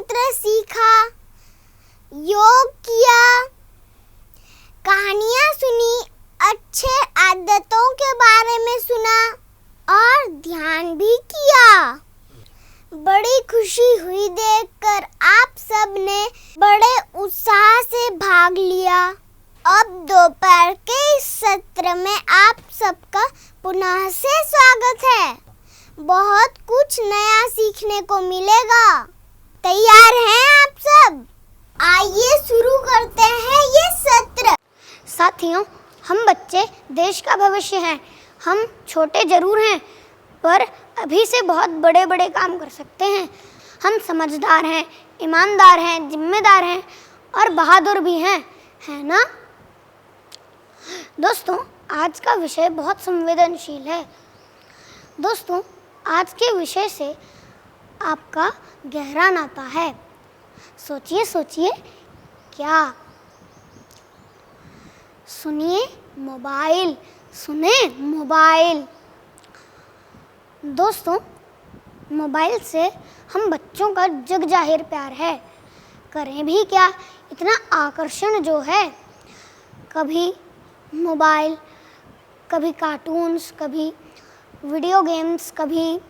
मंत्र सीखा, योग किया, कहानियाँ सुनी, अच्छे आदतों के बारे में सुना और ध्यान भी किया। बड़ी खुशी हुई देखकर आप सब ने बड़े उत्साह से भाग लिया। अब दोपहर के इस सत्र में आप सबका पुनः से स्वागत है। बहुत कुछ नया सीखने को मिलेगा। तैयार हैं आप सब? आइए शुरू करते हैं ये सत्र। साथियों, हम बच्चे देश का भविष्य हैं। हम छोटे जरूर हैं, पर अभी से बहुत बड़े बड़े काम कर सकते हैं। हम समझदार हैं, ईमानदार हैं, जिम्मेदार हैं और बहादुर भी हैं, है ना? दोस्तों, आज का विषय बहुत संवेदनशील है। दोस्तों, आज के विषय से आपका गहरा नाता है। सोचिए सोचिए, क्या? सुनिए मोबाइल, सुने मोबाइल। दोस्तों, मोबाइल से हम बच्चों का जग जाहिर प्यार है। करें भी क्या, इतना आकर्षण जो है। कभी मोबाइल, कभी कार्टून्स, कभी वीडियो गेम्स, कभी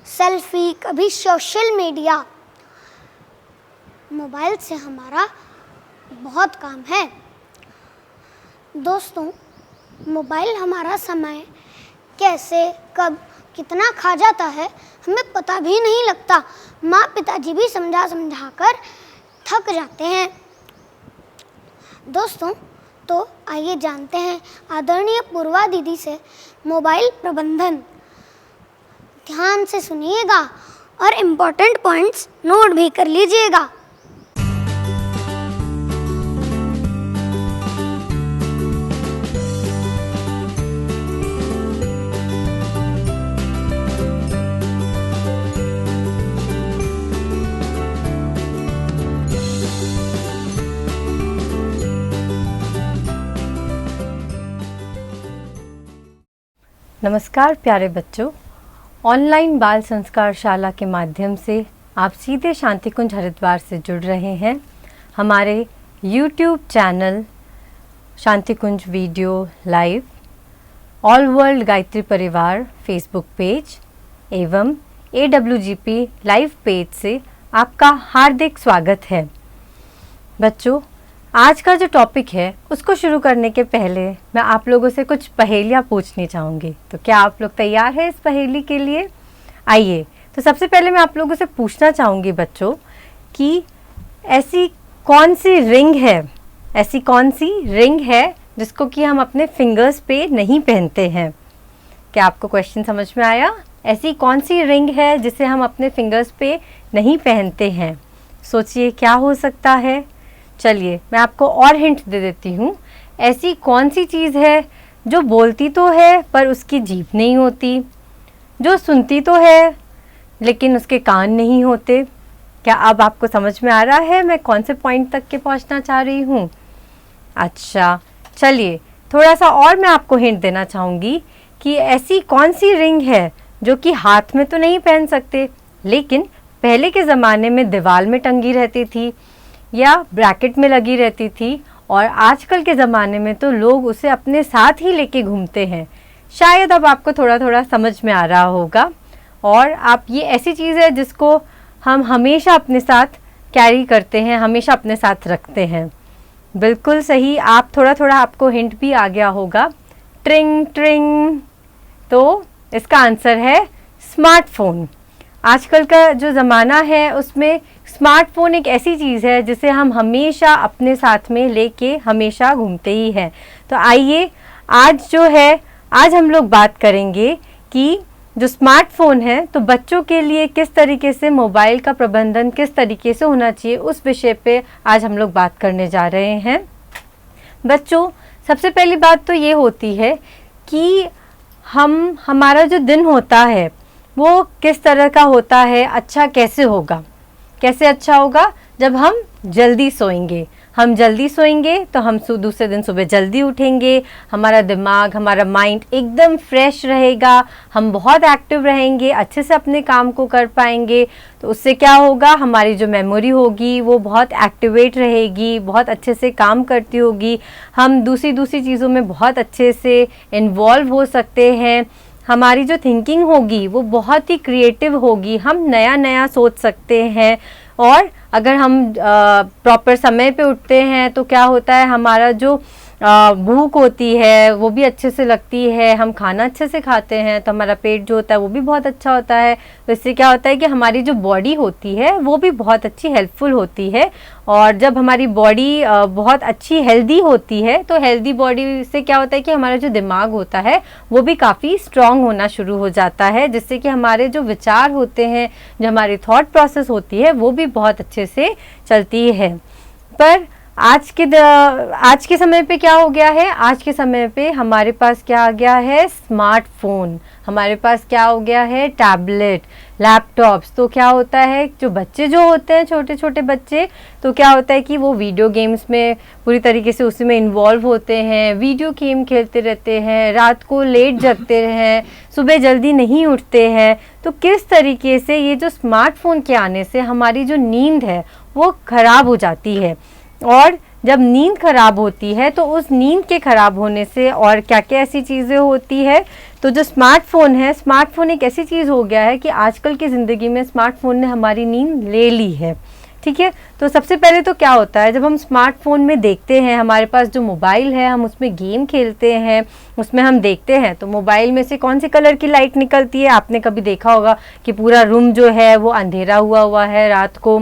सेल्फी, कभी सोशल मीडिया। मोबाइल से हमारा बहुत काम है। दोस्तों, मोबाइल हमारा समय कैसे, कब, कितना खा जाता है, हमें पता भी नहीं लगता। माँ पिताजी भी समझा कर थक जाते हैं। दोस्तों, तो आइए जानते हैं आदरणीय पूर्वा दीदी से मोबाइल प्रबंधन। ध्यान से सुनिएगा और इम्पोर्टेंट पॉइंट्स नोट भी कर लीजिएगा। नमस्कार प्यारे बच्चों, ऑनलाइन बाल संस्कार शाला के माध्यम से आप सीधे शांतिकुंज हरिद्वार से जुड़ रहे हैं। हमारे YouTube channel Shantikunj video live, all world Gayatri परिवार फेसबुक पेज एवं AWGP लाइव पेज से आपका हार्दिक स्वागत है। बच्चों, आज का जो टॉपिक है उसको शुरू करने के पहले मैं आप लोगों से कुछ पहेलियाँ पूछनी चाहूँगी। तो क्या आप लोग तैयार हैं इस पहेली के लिए? आइए, तो सबसे पहले मैं आप लोगों से पूछना चाहूँगी बच्चों कि ऐसी कौन सी रिंग है जिसको कि हम अपने फिंगर्स पे नहीं पहनते हैं? क्या आपको क्वेश्चन समझ में आया? ऐसी कौन सी रिंग है जिसे हम अपने फिंगर्स पे नहीं पहनते हैं? सोचिए क्या हो सकता है। चलिए मैं आपको और हिंट दे देती हूँ। ऐसी कौन सी चीज़ है जो बोलती तो है पर उसकी जीभ नहीं होती, जो सुनती तो है लेकिन उसके कान नहीं होते? क्या अब आपको समझ में आ रहा है मैं कौन से पॉइंट तक के पहुँचना चाह रही हूँ? अच्छा, चलिए थोड़ा सा और मैं आपको हिंट देना चाहूँगी कि ऐसी कौन सी रिंग है जो कि हाथ में तो नहीं पहन सकते, लेकिन पहले के ज़माने में दीवार में टंगी रहती थी या ब्रैकेट में लगी रहती थी, और आजकल के ज़माने में तो लोग उसे अपने साथ ही लेके घूमते हैं। शायद अब आपको थोड़ा थोड़ा समझ में आ रहा होगा। और आप ये ऐसी चीज़ है जिसको हम हमेशा अपने साथ कैरी करते हैं, हमेशा अपने साथ रखते हैं। बिल्कुल सही, आप थोड़ा थोड़ा आपको हिंट भी आ गया होगा। ट्रिंग ट्रिंग, तो इसका आंसर है स्मार्टफोन। आजकल का जो ज़माना है उसमें स्मार्टफोन एक ऐसी चीज़ है जिसे हम हमेशा अपने साथ में लेके हमेशा घूमते ही हैं। तो आइए आज हम लोग बात करेंगे कि जो स्मार्टफोन है तो बच्चों के लिए किस तरीके से मोबाइल का प्रबंधन किस तरीके से होना चाहिए, उस विषय पे आज हम लोग बात करने जा रहे हैं। बच्चों, सबसे पहली बात तो ये होती है कि हमारा जो दिन होता है वो किस तरह का होता है, अच्छा कैसे होगा। कैसे अच्छा होगा? जब हम जल्दी सोएंगे, हम जल्दी सोएंगे तो हम दूसरे दिन सुबह जल्दी उठेंगे, हमारा दिमाग, हमारा माइंड एकदम फ्रेश रहेगा, हम बहुत एक्टिव रहेंगे, अच्छे से अपने काम को कर पाएंगे। तो उससे क्या होगा, हमारी जो मेमोरी होगी वो बहुत एक्टिवेट रहेगी, बहुत अच्छे से काम करती होगी, हम दूसरी चीज़ों में बहुत अच्छे से इन्वॉल्व हो सकते हैं, हमारी जो थिंकिंग होगी वो बहुत ही क्रिएटिव होगी, हम नया नया सोच सकते हैं। और अगर हम प्रॉपर समय पे उठते हैं तो क्या होता है, हमारा जो भूख होती है वो भी अच्छे से लगती है, हम खाना अच्छे से खाते हैं तो हमारा पेट जो होता है वो भी बहुत अच्छा होता है। तो इससे क्या होता है कि हमारी जो बॉडी होती है वो भी बहुत अच्छी हेल्पफुल होती है। और जब हमारी बॉडी बहुत अच्छी हेल्दी होती है तो हेल्दी बॉडी से क्या होता है कि हमारा जो दिमाग होता है वो भी काफ़ी स्ट्रांग होना शुरू हो जाता है, जिससे कि हमारे जो विचार होते हैं, जो हमारी थॉट प्रोसेस होती है वो भी बहुत अच्छे से चलती है। पर आज के समय पे क्या हो गया है, आज के समय पे हमारे पास क्या आ गया है, स्मार्टफोन, हमारे पास क्या हो गया है, टैबलेट, लैपटॉप्स। तो क्या होता है, जो बच्चे जो होते हैं, छोटे छोटे बच्चे, तो क्या होता है कि वो वीडियो गेम्स में पूरी तरीके से उसी में इन्वॉल्व होते हैं, वीडियो गेम खेलते रहते हैं, रात को लेट जगते हैं, सुबह जल्दी नहीं उठते हैं। तो किस तरीके से ये जो स्मार्टफोन के आने से हमारी जो नींद है वो ख़राब हो जाती है। और जब नींद खराब होती है तो उस नींद के खराब होने से और क्या क्या ऐसी चीज़ें होती है, तो जो स्मार्टफोन है, स्मार्टफोन एक ऐसी चीज़ हो गया है कि आजकल की ज़िंदगी में स्मार्टफोन ने हमारी नींद ले ली है। ठीक है, तो सबसे पहले तो क्या होता है, जब हम स्मार्टफोन में देखते हैं, हमारे पास जो मोबाइल है हम उसमें गेम खेलते हैं, उसमें हम देखते हैं, तो मोबाइल में से कौन सी कलर की लाइट निकलती है, आपने कभी देखा होगा कि पूरा रूम जो है वो अंधेरा हुआ है रात को,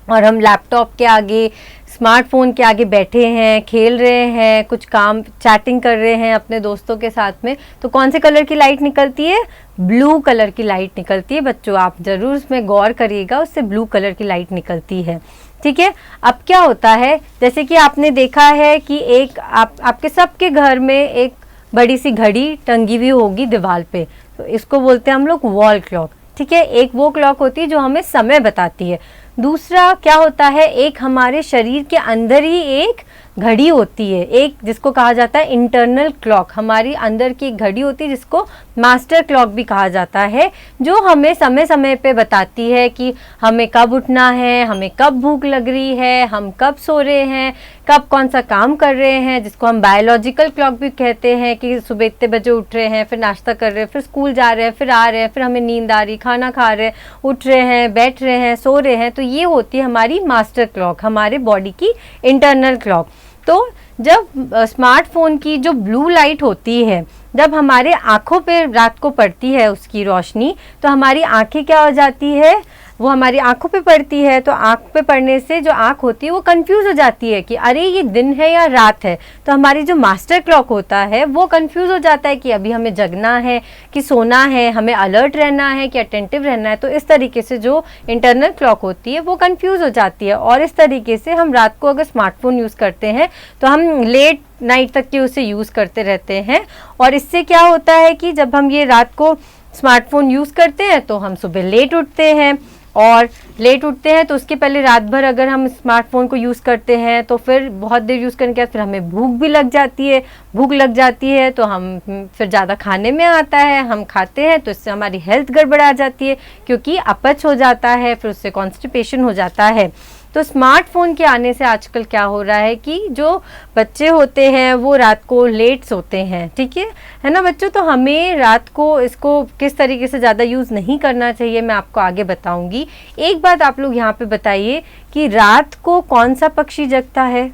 और हम लैपटॉप के आगे, स्मार्टफोन के आगे बैठे हैं, खेल रहे हैं, कुछ काम, चैटिंग कर रहे हैं अपने दोस्तों के साथ में, तो कौन से कलर की लाइट निकलती है, ब्लू कलर की लाइट निकलती है। बच्चों आप ज़रूर उसमें गौर करिएगा, उससे ब्लू कलर की लाइट निकलती है। ठीक है, अब क्या होता है, जैसे कि आपने देखा है कि एक आपके सबके घर में एक बड़ी सी घड़ी टंगी हुई होगी दीवार पे, तो इसको बोलते हैं हम लोग वॉल क्लॉक। ठीक है, एक वो क्लॉक होती है जो हमें समय बताती है। दूसरा क्या होता है, एक हमारे शरीर के अंदर ही एक घड़ी होती है, एक जिसको कहा जाता है इंटरनल क्लॉक, हमारी अंदर की एक घड़ी होती है जिसको मास्टर क्लॉक भी कहा जाता है, जो हमें समय समय पे बताती है कि हमें कब उठना है, हमें कब भूख लग रही है, हम कब सो रहे हैं, कब कौन सा काम कर रहे हैं, जिसको हम बायोलॉजिकल क्लॉक भी कहते हैं कि सुबह इतने बजे उठ रहे हैं, फिर नाश्ता कर रहे हैं, फिर स्कूल जा रहे हैं, फिर आ रहे हैं, फिर हमें नींद आ रही, खाना खा रहे हैं, उठ रहे हैं, बैठ रहे हैं, सो रहे हैं। तो ये होती है हमारी मास्टर क्लॉक, हमारे बॉडी की इंटरनल क्लॉक। तो जब स्मार्टफोन की जो ब्लू लाइट होती है, जब हमारे आँखों पे रात को पड़ती है उसकी रोशनी, तो हमारी आँखें क्या हो जाती है, वो हमारी आँखों पे पड़ती है, तो आँख पे पड़ने से जो आँख होती है वो कंफ्यूज हो जाती है कि अरे ये दिन है या रात है। तो हमारी जो मास्टर क्लॉक होता है वो कंफ्यूज हो जाता है कि अभी हमें जगना है कि सोना है, हमें अलर्ट रहना है कि अटेंटिव रहना है। तो इस तरीके से जो इंटरनल क्लॉक होती है वो कंफ्यूज हो जाती है, और इस तरीके से हम रात को अगर स्मार्टफोन यूज़ करते हैं तो हम लेट नाइट तक के उसे यूज़ करते रहते हैं। और इससे क्या होता है कि जब हम ये रात को स्मार्टफोन यूज़ करते हैं तो हम सुबह लेट उठते हैं, और लेट उठते हैं तो उसके पहले रात भर अगर हम स्मार्टफोन को यूज़ करते हैं तो फिर बहुत देर यूज़ करने के बाद फिर हमें भूख भी लग जाती है, भूख लग जाती है तो हम फिर ज़्यादा खाने में आता है, हम खाते हैं तो इससे हमारी हेल्थ गड़बड़ा जाती है, क्योंकि अपच हो जाता है, फिर उससे कॉन्स्टिपेशन हो जाता है। तो स्मार्टफोन के आने से आजकल क्या हो रहा है कि जो बच्चे होते हैं वो रात को लेट सोते हैं। ठीक है ना बच्चों, तो हमें रात को इसको किस तरीके से ज़्यादा यूज़ नहीं करना चाहिए मैं आपको आगे बताऊंगी। एक बात आप लोग यहाँ पे बताइए कि रात को कौन सा पक्षी जगता है,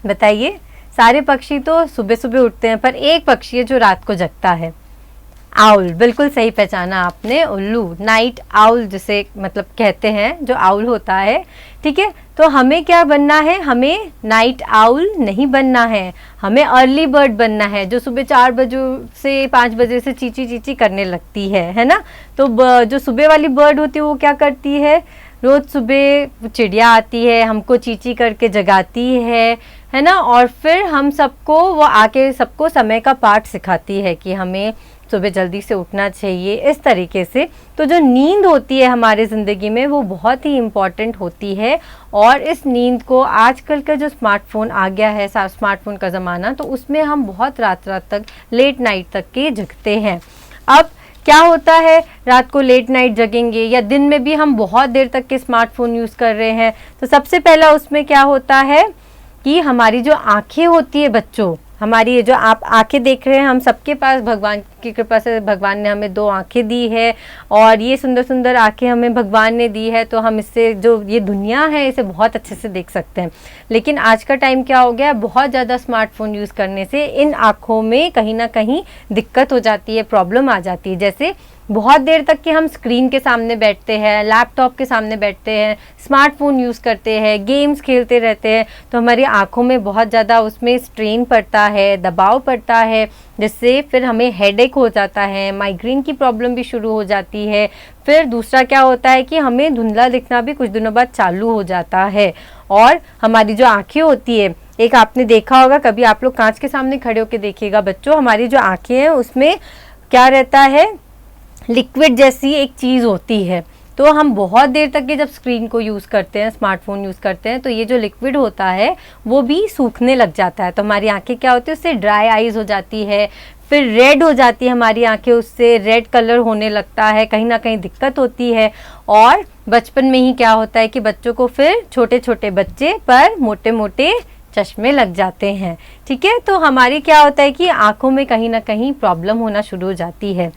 बताइए। सारे पक्षी तो सुबह सुबह उठते हैं, पर एक पक्षी है जो रात को जगता है, आउल। बिल्कुल सही पहचाना आपने, उल्लू, नाइट आउल जिसे मतलब कहते हैं, जो आउल होता है। ठीक है, तो हमें क्या बनना है, हमें नाइट आउल नहीं बनना है, हमें अर्ली बर्ड बनना है, जो सुबह 4 बजे से 5 बजे से चींची चींची करने लगती है ना। तो जो सुबह वाली बर्ड होती है वो क्या करती है, रोज़ सुबह चिड़िया आती है, हमको चींची करके जगाती है ना, और फिर हम सबको वो आके सबको समय का पाठ सिखाती है कि हमें सुबह जल्दी से उठना चाहिए, इस तरीके से। तो जो नींद होती है हमारी ज़िंदगी में वो बहुत ही इम्पॉर्टेंट होती है, और इस नींद को आजकल का जो स्मार्टफोन आ गया है, स्मार्टफोन का ज़माना, तो उसमें हम बहुत रात तक, लेट नाइट तक के जगते हैं। अब क्या होता है, रात को लेट नाइट जगेंगे या दिन में भी हम बहुत देर तक के स्मार्टफोन यूज़ कर रहे हैं, तो सबसे पहला उसमें क्या होता है कि हमारी जो आँखें होती है बच्चों, हमारी ये जो आप आंखें देख रहे हैं, हम सबके पास भगवान की कृपा से भगवान ने हमें 2 आंखें दी है, और ये सुंदर सुंदर आंखें हमें भगवान ने दी है, तो हम इससे जो ये दुनिया है इसे बहुत अच्छे से देख सकते हैं। लेकिन आज का टाइम क्या हो गया, बहुत ज़्यादा स्मार्टफोन यूज़ करने से इन आँखों में कहीं ना कहीं दिक्कत हो जाती है, प्रॉब्लम आ जाती है। जैसे बहुत देर तक कि हम स्क्रीन के सामने बैठते हैं, लैपटॉप के सामने बैठते हैं, स्मार्टफोन यूज़ करते हैं, गेम्स खेलते रहते हैं, तो हमारी आंखों में बहुत ज़्यादा उसमें स्ट्रेन पड़ता है, दबाव पड़ता है, जिससे फिर हमें हेडेक हो जाता है, माइग्रेन की प्रॉब्लम भी शुरू हो जाती है। फिर दूसरा क्या होता है कि हमें धुंधला दिखना भी कुछ दिनों बाद चालू हो जाता है। और हमारी जो आँखें होती है, एक आपने देखा होगा, कभी आप लोग कांच के सामने खड़े होकर देखिएगा बच्चों, हमारी जो आँखें हैं उसमें क्या रहता है, लिक्विड जैसी एक चीज़ होती है। तो हम बहुत देर तक के जब स्क्रीन को यूज़ करते हैं, स्मार्टफोन यूज़ करते हैं, तो ये जो लिक्विड होता है वो भी सूखने लग जाता है, तो हमारी आंखें क्या होती है, उससे ड्राई आइज़ हो जाती है, फिर रेड हो जाती है हमारी आंखें, उससे रेड कलर होने लगता है, कहीं ना कहीं दिक्कत होती है। और बचपन में ही क्या होता है कि बच्चों को, फिर छोटे छोटे बच्चे पर मोटे मोटे चश्मे लग जाते हैं, ठीक है। तो हमारी क्या होता है कि आँखों में कहीं ना कहीं प्रॉब्लम होना शुरू हो जाती है।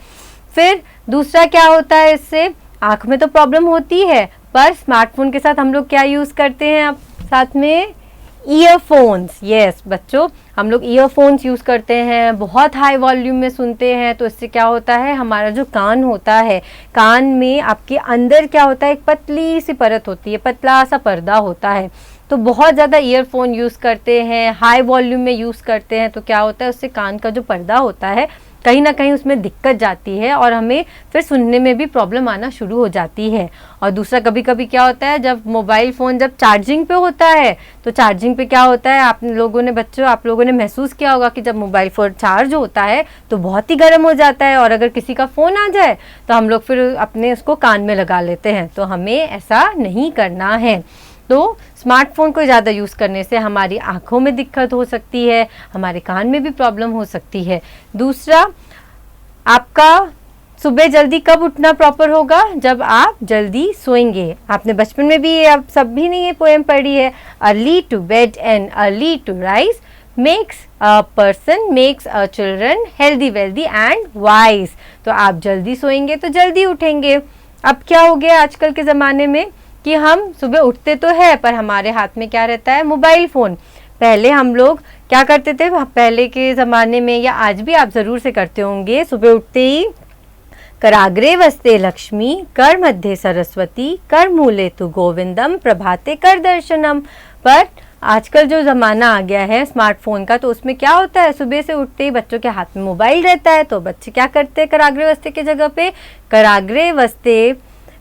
फिर दूसरा क्या होता है, इससे आँख में तो प्रॉब्लम होती है, पर स्मार्टफोन के साथ हम लोग क्या यूज़ करते हैं, अब साथ में ईयरफोन्स। यस बच्चों, हम लोग ईयरफोन्स यूज़ करते हैं, बहुत हाई वॉल्यूम में सुनते हैं, तो इससे क्या होता है, हमारा जो कान होता है, कान में आपके अंदर क्या होता है, एक पतली सी परत होती है, पतला सा पर्दा होता है। तो बहुत ज़्यादा ईयरफोन यूज़ करते हैं, हाई वॉल्यूम में यूज़ करते हैं, तो क्या होता है, उससे कान का जो पर्दा होता है कहीं ना कहीं उसमें दिक्कत जाती है, और हमें फिर सुनने में भी प्रॉब्लम आना शुरू हो जाती है। और दूसरा कभी कभी क्या होता है, जब मोबाइल फ़ोन जब चार्जिंग पे होता है, तो चार्जिंग पे क्या होता है, आप लोगों ने बच्चों, आप लोगों ने महसूस किया होगा कि जब मोबाइल फ़ोन चार्ज होता है तो बहुत ही गर्म हो जाता है, और अगर किसी का फ़ोन आ जाए तो हम लोग फिर अपने उसको कान में लगा लेते हैं। तो हमें ऐसा नहीं करना है। तो स्मार्टफोन को ज़्यादा यूज़ करने से हमारी आँखों में दिक्कत हो सकती है, हमारे कान में भी प्रॉब्लम हो सकती है। दूसरा, आपका सुबह जल्दी कब उठना प्रॉपर होगा, जब आप जल्दी सोएंगे। आपने बचपन में भी ये, आप सब भी ने ये पोएम पढ़ी है, early to bed and early to rise makes a person makes a children healthy wealthy and wise. तो आप जल्दी सोएंगे तो जल्दी उठेंगे। अब क्या हो गया आजकल के ज़माने में कि हम सुबह उठते तो है, पर हमारे हाथ में क्या रहता है, मोबाइल फ़ोन। पहले हम लोग क्या करते थे, पहले के ज़माने में, या आज भी आप ज़रूर से करते होंगे, सुबह उठते ही कराग्रे वस्ते लक्ष्मी, कर मध्य सरस्वती, कर मूले तु गोविंदम, प्रभाते कर दर्शनम। पर आजकल जो ज़माना आ गया है स्मार्टफोन का, तो उसमें क्या होता है, सुबह से उठते ही बच्चों के हाथ में मोबाइल रहता है, तो बच्चे क्या करते हैं, कराग्रे वस्ते की जगह पे कराग्रे वस्ते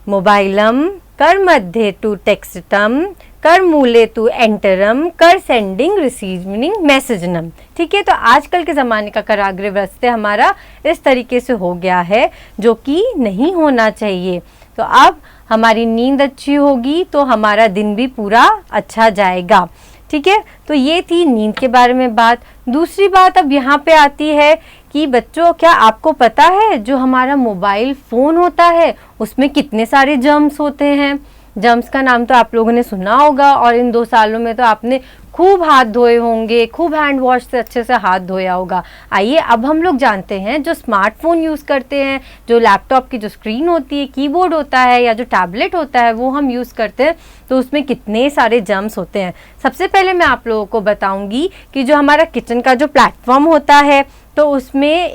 मोबाइलम, कर मध्य टू टेक्स्टम, कर मूले टू एंटरम, कर सेंडिंग रिसीविंग मैसेजनम। ठीक है, तो आजकल के ज़माने का कराग्रे वस्ते हमारा इस तरीके से हो गया है, जो कि नहीं होना चाहिए। तो अब हमारी नींद अच्छी होगी तो हमारा दिन भी पूरा अच्छा जाएगा। ठीक है, तो ये थी नींद के बारे में बात। दूसरी बात अब यहाँ पे आती है कि बच्चों, क्या आपको पता है जो हमारा मोबाइल फ़ोन होता है उसमें कितने सारे जर्म्स होते हैं। जर्म्स का नाम तो आप लोगों ने सुना होगा, और इन 2 सालों में तो आपने खूब हाथ धोए होंगे, खूब हैंड वॉश से अच्छे से हाथ धोया होगा। आइए अब हम लोग जानते हैं, जो स्मार्टफोन यूज़ करते हैं, जो लैपटॉप की जो स्क्रीन होती है, कीबोर्ड होता है, या जो टैबलेट होता है वो हम यूज़ करते हैं, तो उसमें कितने सारे जर्म्स होते हैं। सबसे पहले मैं आप लोगों को बताऊंगी कि जो हमारा किचन का जो प्लेटफॉर्म होता है, तो उसमें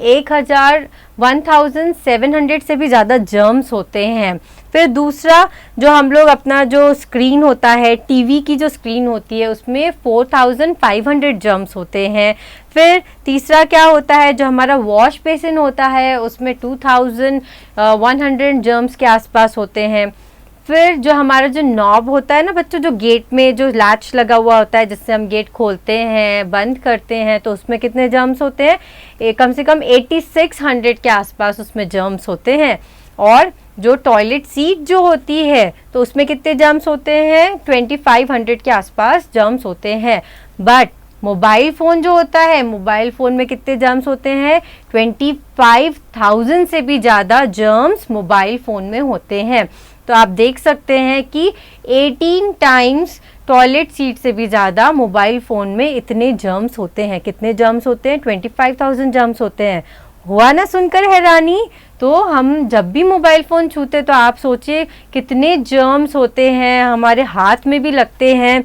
1700 से भी ज़्यादा जर्म्स होते हैं। फिर दूसरा, जो हम लोग अपना जो स्क्रीन होता है, टीवी की जो स्क्रीन होती है, उसमें 4500 जर्म्स होते हैं। फिर तीसरा क्या होता है, जो हमारा वॉश बेसिन होता है उसमें 2100 जर्म्स के आसपास होते हैं। फिर जो हमारा जो नॉब होता है ना बच्चों, जो गेट में जो लैच लगा हुआ होता है जिससे हम गेट खोलते हैं बंद करते हैं, तो उसमें कितने जर्म्स होते हैं? कम से कम 8600 के आसपास उसमें जर्म्स होते हैं। और जो टॉयलेट सीट जो होती है तो उसमें कितने जर्म्स होते हैं? 2500 के आसपास जर्म्स होते हैं। बट मोबाइल फ़ोन जो होता है, मोबाइल फ़ोन में कितने जर्म्स होते हैं? 25,000 से भी ज़्यादा जर्म्स मोबाइल फ़ोन में होते हैं। तो आप देख सकते हैं कि 18 टाइम्स टॉयलेट सीट से भी ज़्यादा मोबाइल फ़ोन में इतने जर्म्स होते हैं। कितने जर्म्स होते हैं? 25,000 जर्म्स होते हैं। हुआ ना सुनकर हैरानी? तो हम जब भी मोबाइल फ़ोन छूते तो आप सोचिए कितने जर्म्स होते हैं, हमारे हाथ में भी लगते हैं।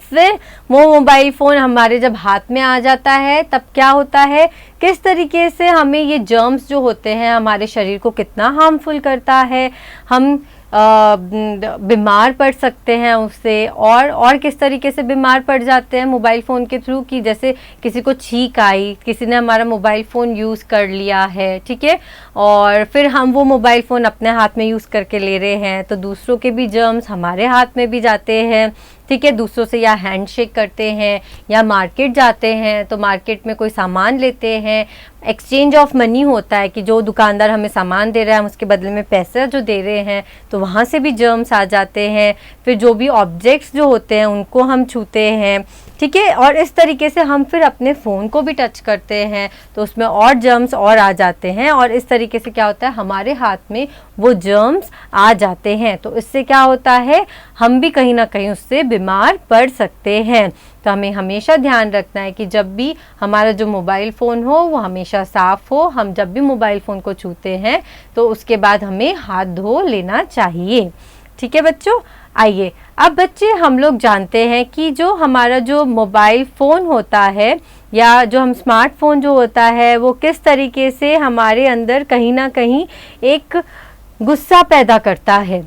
फिर वो मोबाइल फ़ोन हमारे जब हाथ में आ जाता है तब क्या होता है, किस तरीके से हमें ये जर्म्स जो होते हैं हमारे शरीर को कितना हार्मफुल करता है, हम बीमार पड़ सकते हैं उससे। और किस तरीके से बीमार पड़ जाते हैं मोबाइल फ़ोन के थ्रू, कि जैसे किसी को छींक आई, किसी ने हमारा मोबाइल फ़ोन यूज़ कर लिया है, ठीक है, और फिर हम वो मोबाइल फ़ोन अपने हाथ में यूज़ करके ले रहे हैं तो दूसरों के भी जर्म्स हमारे हाथ में भी जाते हैं, ठीक है। दूसरों से या हैंडशेक करते हैं या मार्केट जाते हैं तो मार्केट में कोई सामान लेते हैं, एक्सचेंज ऑफ मनी होता है कि जो दुकानदार हमें सामान दे रहा है हम उसके बदले में पैसा जो दे रहे हैं, तो वहाँ से भी जर्म्स आ जाते हैं। फिर जो भी ऑब्जेक्ट्स जो होते हैं उनको हम छूते हैं, ठीक है, और इस तरीके से हम फिर अपने फ़ोन को भी टच करते हैं तो उसमें और जर्म्स और आ जाते हैं, और इस तरीके से क्या होता है हमारे हाथ में वो जर्म्स आ जाते हैं। तो इससे क्या होता है, हम भी कहीं ना कहीं उससे बीमार पड़ सकते हैं। तो हमें हमेशा ध्यान रखना है कि जब भी हमारा जो मोबाइल फ़ोन हो वो हमेशा साफ़ हो। हम जब भी मोबाइल फ़ोन को छूते हैं तो उसके बाद हमें हाथ धो लेना चाहिए, ठीक है बच्चों। आइए अब बच्चे हम लोग जानते हैं कि जो हमारा जो मोबाइल फ़ोन होता है या जो हम स्मार्टफोन जो होता है वो किस तरीके से हमारे अंदर कहीं ना कहीं एक गुस्सा पैदा करता है।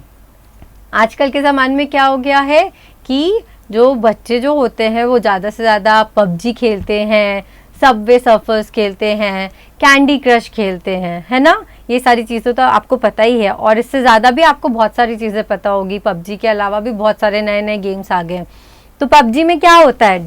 आजकल के ज़माने में क्या हो गया है कि जो बच्चे जो होते हैं वो ज़्यादा से ज़्यादा पबजी खेलते हैं, सबवे सर्फर्स खेलते हैं, कैंडी क्रश खेलते हैं, है ना। ये सारी चीज़ें तो आपको पता ही है, और इससे ज़्यादा भी आपको बहुत सारी चीज़ें पता होगी। पबजी के अलावा भी बहुत सारे नए नए गेम्स आ गए हैं। तो पबजी में क्या होता है,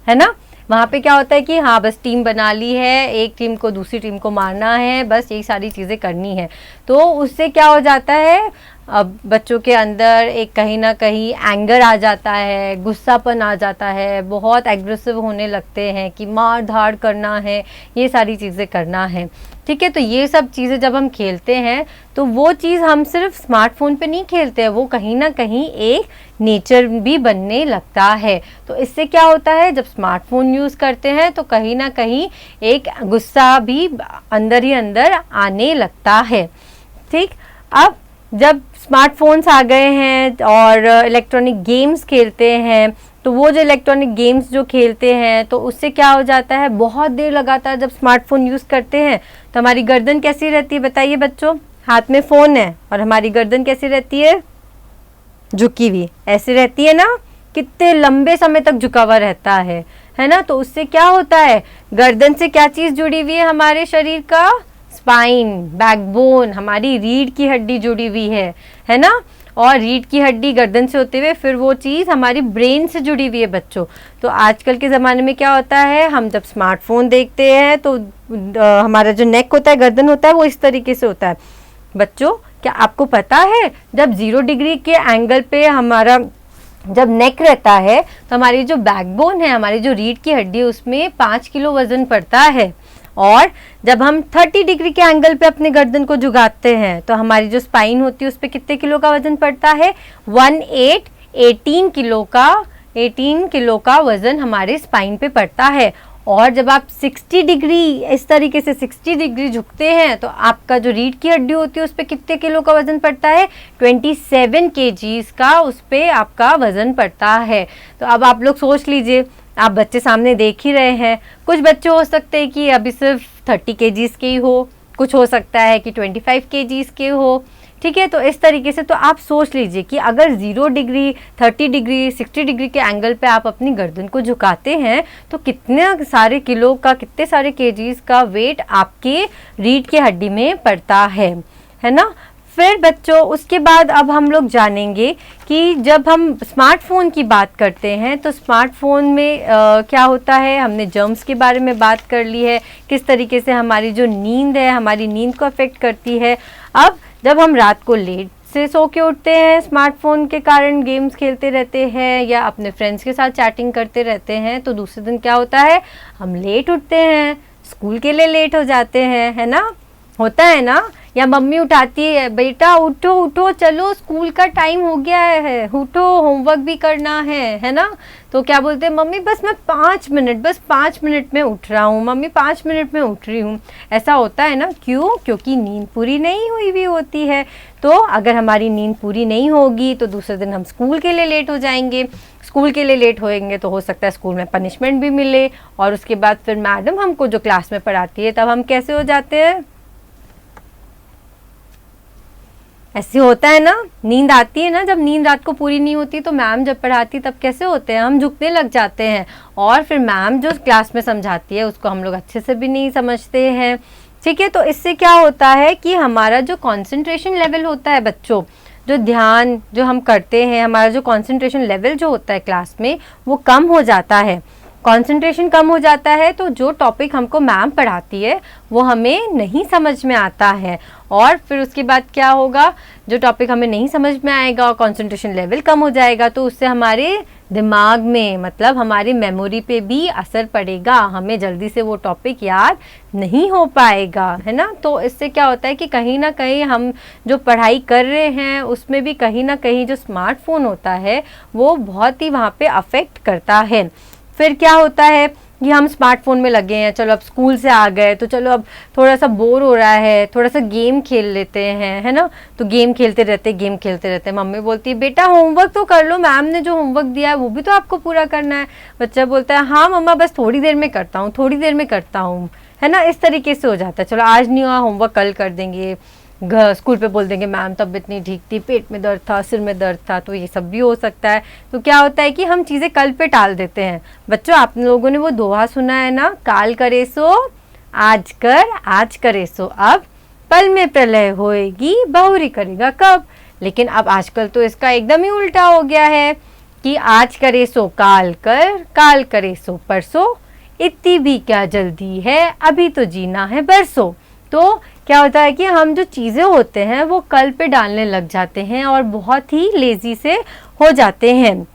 है ना, वहाँ पे क्या होता है कि हाँ बस टीम बना ली है, एक टीम को दूसरी टीम को मारना है, बस यही सारी चीज़ें करनी है। तो उससे क्या हो जाता है, अब बच्चों के अंदर एक कहीं ना कहीं एंगर आ जाता है, गुस्सापन आ जाता है, बहुत एग्रेसिव होने लगते हैं कि मार धाड़ करना है, ये सारी चीज़ें करना है, ठीक है। तो ये सब चीज़ें जब हम खेलते हैं तो वो चीज़ हम सिर्फ स्मार्टफोन पे नहीं खेलते हैं, वो कहीं ना कहीं एक नेचर भी बनने लगता है। तो इससे क्या होता है, जब स्मार्टफोन यूज़ करते हैं तो कहीं ना कहीं एक गुस्सा भी अंदर ही अंदर आने लगता है, ठीक। अब जब स्मार्टफोन्स आ गए हैं और इलेक्ट्रॉनिक गेम्स खेलते हैं तो वो जो इलेक्ट्रॉनिक गेम्स जो खेलते हैं तो उससे क्या हो जाता है, बहुत देर लगातार जब स्मार्टफोन यूज़ करते हैं तो हमारी गर्दन कैसी रहती है बताइए बच्चों। हाथ में फ़ोन है और हमारी गर्दन कैसी रहती है, झुकी हुई ऐसी रहती है ना, कितने लंबे समय तक झुका हुआ रहता है ना। तो उससे क्या होता है, गर्दन से क्या चीज़ जुड़ी हुई है हमारे शरीर का, स्पाइन, बैकबोन, हमारी रीढ़ की हड्डी जुड़ी हुई है ना। और रीढ़ की हड्डी गर्दन से होते हुए फिर वो चीज़ हमारी ब्रेन से जुड़ी हुई है बच्चों। तो आजकल के ज़माने में क्या होता है, हम जब स्मार्टफोन देखते हैं तो हमारा जो नेक होता है, गर्दन होता है, वो इस तरीके से होता है। बच्चों क्या आपको पता है, जब 0 डिग्री के एंगल पे हमारा जब नेक रहता है तो हमारी जो बैकबोन है, हमारी जो रीढ़ की हड्डी है, उसमें 5 किलो वज़न पड़ता है। और जब हम 30 डिग्री के एंगल पे अपने गर्दन को झुकाते हैं तो हमारी जो स्पाइन होती है उस पर कितने किलो का वजन पड़ता है, 18 किलो का वजन हमारे स्पाइन पे पड़ता है। और जब आप 60 डिग्री इस तरीके से 60 डिग्री झुकते हैं तो आपका जो रीढ़ की हड्डी होती है उस पर कितने किलो का वजन पड़ता है, 27 kgs का उस पर आपका वजन पड़ता है। तो अब आप लोग सोच लीजिए, आप बच्चे सामने देख ही रहे हैं, कुछ बच्चे हो सकते हैं कि अभी सिर्फ 30 kgs के ही हो, कुछ हो सकता है कि 25 kgs के हो, ठीक है। तो इस तरीके से तो आप सोच लीजिए कि अगर 0 डिग्री, 30 डिग्री, 60 डिग्री के एंगल पे आप अपनी गर्दन को झुकाते हैं तो कितने सारे किलो का, कितने सारे kgs का वेट आपके रीढ़ की हड्डी में पड़ता है ना। फिर बच्चों उसके बाद अब हम लोग जानेंगे कि जब हम स्मार्टफ़ोन की बात करते हैं तो स्मार्टफ़ोन में क्या होता है। हमने जर्म्स के बारे में बात कर ली है, किस तरीके से हमारी जो नींद है हमारी नींद को अफेक्ट करती है। अब जब हम रात को लेट से सो के उठते हैं, स्मार्टफ़ोन के कारण गेम्स खेलते रहते हैं या अपने फ्रेंड्स के साथ चैटिंग करते रहते हैं, तो दूसरे दिन क्या होता है, हम लेट उठते हैं, स्कूल के लिए लेट हो जाते हैं, है ना, होता है ना। या मम्मी उठाती है, बेटा उठो उठो चलो स्कूल का टाइम हो गया है, उठो होमवर्क भी करना है ना। तो क्या बोलते हैं, मम्मी बस मैं 5 मिनट में उठ रहा हूँ, मम्मी 5 मिनट में उठ रही हूँ। ऐसा होता है ना, क्यों? क्योंकि नींद पूरी नहीं हुई भी होती है। तो अगर हमारी नींद पूरी नहीं होगी तो दूसरे दिन हम स्कूल के लिए लेट हो जाएंगे। स्कूल के लिए लेट होएंगे तो हो सकता है स्कूल में पनिशमेंट भी मिले, और उसके बाद फिर मैडम हमको जो क्लास में पढ़ाती है तब हम कैसे हो जाते हैं, ऐसे होता है ना। नींद आती है ना, जब नींद रात को पूरी नहीं होती तो मैम जब पढ़ाती तब कैसे होते हैं, हम झुकने लग जाते हैं, और फिर मैम जो क्लास में समझाती है उसको हम लोग अच्छे से भी नहीं समझते हैं। ठीक है, तो इससे क्या होता है कि हमारा जो कंसंट्रेशन लेवल होता है बच्चों, जो ध्यान जो हम करते हैं, हमारा जो कंसंट्रेशन लेवल जो होता है क्लास में वो कम हो जाता है। कंसंट्रेशन कम हो जाता है तो जो टॉपिक हमको मैम पढ़ाती है वो हमें नहीं समझ में आता है, और फिर उसके बाद क्या होगा, जो टॉपिक हमें नहीं समझ में आएगा और कंसंट्रेशन लेवल कम हो जाएगा तो उससे हमारे दिमाग में, मतलब हमारी मेमोरी पे भी असर पड़ेगा, हमें जल्दी से वो टॉपिक याद नहीं हो पाएगा, है ना। तो इससे क्या होता है कि कहीं ना कहीं हम जो पढ़ाई कर रहे हैं उसमें भी कहीं ना कहीं जो स्मार्टफोन होता है वो बहुत ही वहाँ पे अफेक्ट करता है। फिर क्या होता है कि हम स्मार्टफोन में लगे हैं, चलो अब स्कूल से आ गए तो चलो अब थोड़ा सा बोर हो रहा है, थोड़ा सा गेम खेल लेते हैं, है ना। तो गेम खेलते रहते मम्मी बोलती है बेटा होमवर्क तो कर लो, मैम ने जो होमवर्क दिया है वो भी तो आपको पूरा करना है। बच्चा बोलता है हाँ मम्मा बस थोड़ी देर में करता हूँ, है ना। इस तरीके से हो जाता है, चलो आज नहीं हुआ होमवर्क कल कर देंगे। स्कूल पे बोल देंगे मैम तबीयत नहीं ठीक थी, पेट में दर्द था, सिर में दर्द था, तो ये सब भी हो सकता है। तो क्या होता है कि हम चीज़ें कल पे टाल देते हैं। बच्चों आप लोगों ने वो दोहा सुना है ना, काल करे सो आज कर, आज करे सो अब, पल में प्रलय होएगी बहुरी करेगा कब। लेकिन अब आजकल तो इसका एकदम ही उल्टा हो गया है कि आज करे सो काल कर, काल करे सो परसों, इतनी भी क्या जल्दी है अभी तो जीना है बरसों। तो क्या होता है कि हम जो चीज़ें होते हैं वो कल पे डालने लग जाते हैं और बहुत ही लेज़ी से हो जाते हैं।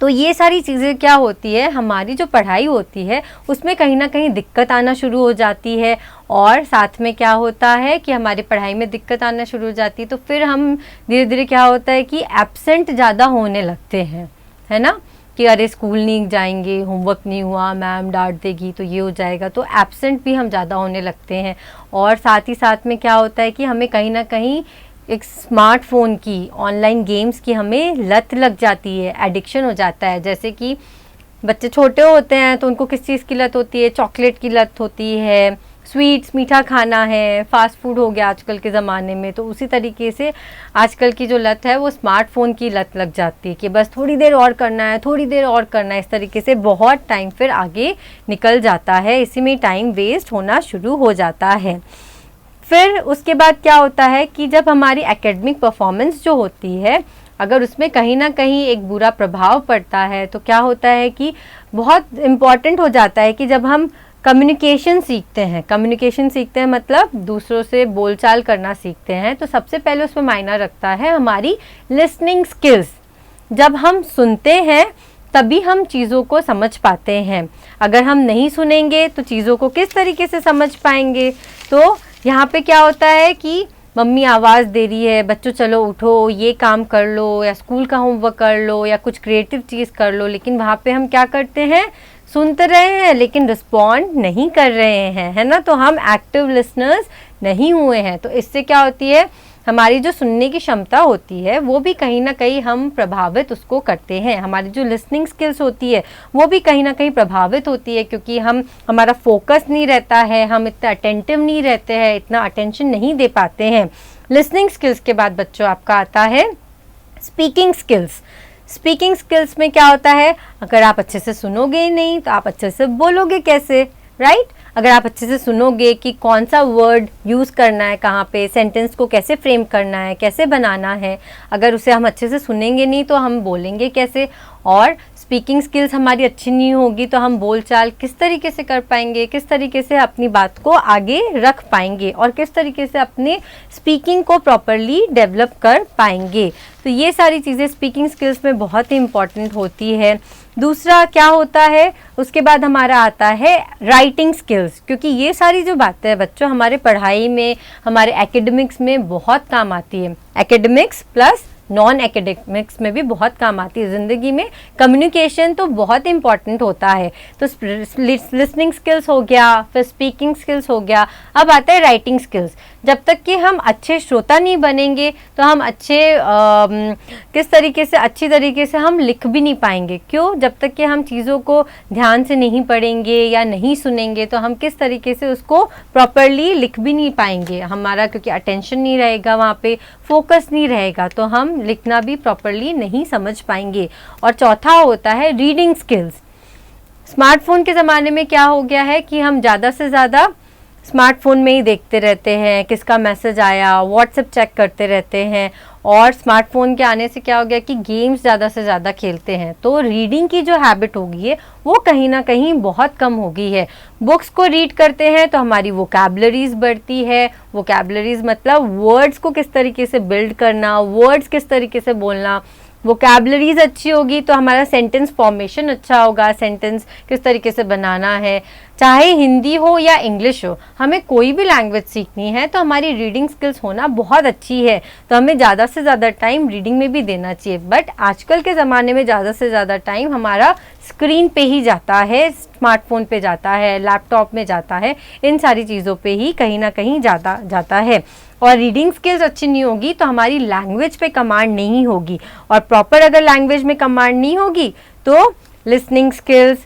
तो ये सारी चीज़ें क्या होती है, हमारी जो पढ़ाई होती है उसमें कहीं ना कहीं दिक्कत आना शुरू हो जाती है, और साथ में क्या होता है कि हमारी पढ़ाई में दिक्कत आना शुरू हो जाती है तो फिर हम धीरे धीरे क्या होता है कि एब्सेंट ज़्यादा होने लगते हैं, है ना, कि अरे स्कूल नहीं जाएंगे, होमवर्क नहीं हुआ, मैम डांट देगी तो ये हो जाएगा, तो एब्सेंट भी हम ज़्यादा होने लगते हैं। और साथ ही साथ में क्या होता है कि हमें कहीं ना कहीं एक स्मार्टफोन की, ऑनलाइन गेम्स की हमें लत लग जाती है, एडिक्शन हो जाता है। जैसे कि बच्चे छोटे होते हैं तो उनको किस चीज़ की लत होती है, चॉकलेट की लत होती है, स्वीट्स मीठा खाना है, फास्ट फूड हो गया आजकल के ज़माने में। तो उसी तरीके से आजकल की जो लत है वो स्मार्टफोन की लत लग जाती है कि बस थोड़ी देर और करना है, थोड़ी देर और करना है, इस तरीके से बहुत टाइम फिर आगे निकल जाता है, इसी में टाइम वेस्ट होना शुरू हो जाता है। फिर उसके बाद क्या होता है कि जब हमारी एकेडमिक परफॉर्मेंस जो होती है अगर उसमें कहीं ना कहीं एक बुरा प्रभाव पड़ता है तो क्या होता है कि बहुत इम्पॉर्टेंट हो जाता है कि जब हम कम्युनिकेशन सीखते हैं मतलब दूसरों से बोलचाल करना सीखते हैं, तो सबसे पहले उसमें मायना रखता है हमारी लिसनिंग स्किल्स। जब हम सुनते हैं तभी हम चीज़ों को समझ पाते हैं, अगर हम नहीं सुनेंगे तो चीज़ों को किस तरीके से समझ पाएंगे। तो यहाँ पे क्या होता है कि मम्मी आवाज़ दे रही है, बच्चों चलो उठो ये काम कर लो या स्कूल का होमवर्क कर लो या कुछ क्रिएटिव चीज़ कर लो, लेकिन वहाँ पे हम क्या करते हैं, सुनते रहे हैं लेकिन रिस्पॉन्ड नहीं कर रहे हैं, है ना। तो हम एक्टिव लिसनर्स नहीं हुए हैं। तो इससे क्या होती है, हमारी जो सुनने की क्षमता होती है वो भी कहीं ना कहीं हम प्रभावित उसको करते हैं, हमारी जो लिसनिंग स्किल्स होती है वो भी कहीं ना कहीं प्रभावित होती है, क्योंकि हमारा फोकस नहीं रहता है, हम इतना अटेंटिव नहीं रहते हैं, इतना अटेंशन नहीं दे पाते हैं। लिसनिंग स्किल्स के बाद बच्चों आपका आता है स्पीकिंग स्किल्स। स्पीकिंग स्किल्स में क्या होता है, अगर आप अच्छे से सुनोगे ही नहीं तो आप अच्छे से बोलोगे कैसे, राइट। अगर आप अच्छे से सुनोगे कि कौन सा वर्ड यूज़ करना है कहाँ पे, सेंटेंस को कैसे फ्रेम करना है, कैसे बनाना है, अगर उसे हम अच्छे से सुनेंगे नहीं तो हम बोलेंगे कैसे, और स्पीकिंग स्किल्स हमारी अच्छी नहीं होगी तो हम बोलचाल किस तरीके से कर पाएंगे, किस तरीके से अपनी बात को आगे रख पाएंगे और किस तरीके से अपने स्पीकिंग को प्रॉपरली डेवलप कर पाएंगे। तो ये सारी चीज़ें स्पीकिंग स्किल्स में बहुत ही इम्पॉर्टेंट होती है। दूसरा क्या होता है, उसके बाद हमारा आता है राइटिंग स्किल्स, क्योंकि ये सारी जो बातें हैं बच्चों हमारे पढ़ाई में, हमारे एकेडमिक्स में बहुत काम आती है। एकेडमिक्स प्लस नॉन एकेडमिक्स में भी बहुत काम आती है। ज़िंदगी में कम्युनिकेशन तो बहुत इंपॉर्टेंट होता है। तो लिसनिंग स्किल्स हो गया, फिर स्पीकिंग स्किल्स हो गया, अब आता है राइटिंग स्किल्स। जब तक कि हम अच्छे श्रोता नहीं बनेंगे तो हम अच्छे किस तरीके से अच्छी तरीके से हम लिख भी नहीं पाएंगे। क्यों? जब तक कि हम चीज़ों को ध्यान से नहीं पढ़ेंगे या नहीं सुनेंगे तो हम किस तरीके से उसको प्रॉपरली लिख भी नहीं पाएंगे। हमारा क्योंकि अटेंशन नहीं रहेगा, वहाँ पे फोकस नहीं रहेगा, तो हम लिखना भी प्रॉपरली नहीं समझ पाएंगे। और चौथा होता है रीडिंग स्किल्स। स्मार्टफोन के ज़माने में क्या हो गया है कि हम ज़्यादा से ज़्यादा स्मार्टफोन में ही देखते रहते हैं, किसका मैसेज आया, व्हाट्सएप चेक करते रहते हैं, और स्मार्टफोन के आने से क्या हो गया कि गेम्स ज़्यादा से ज़्यादा खेलते हैं। तो रीडिंग की जो हैबिट हो गई है वो कहीं ना कहीं बहुत कम हो गई है। बुक्स को रीड करते हैं तो हमारी वोकैबुलरीज बढ़ती है। वोकैबुलरीज मतलब वर्ड्स को किस तरीके से बिल्ड करना, वर्ड्स किस तरीके से बोलना। वोकैबुलरीज अच्छी होगी तो हमारा सेंटेंस फॉर्मेशन अच्छा होगा, सेंटेंस किस तरीके से बनाना है, चाहे हिंदी हो या इंग्लिश हो। हमें कोई भी लैंग्वेज सीखनी है तो हमारी रीडिंग स्किल्स होना बहुत अच्छी है, तो हमें ज़्यादा से ज़्यादा टाइम रीडिंग में भी देना चाहिए। बट आजकल के ज़माने में ज़्यादा से ज़्यादा टाइम हमारा स्क्रीन पे ही जाता है, स्मार्टफोन पे जाता है, लैपटॉप में जाता है, इन सारी चीज़ों पे ही कहीं ना कहीं ज़्यादा जाता है। और रीडिंग स्किल्स अच्छी नहीं होगी तो हमारी लैंग्वेज पे कमांड नहीं होगी, और प्रॉपर अगर लैंग्वेज में कमांड नहीं होगी तो listening skills,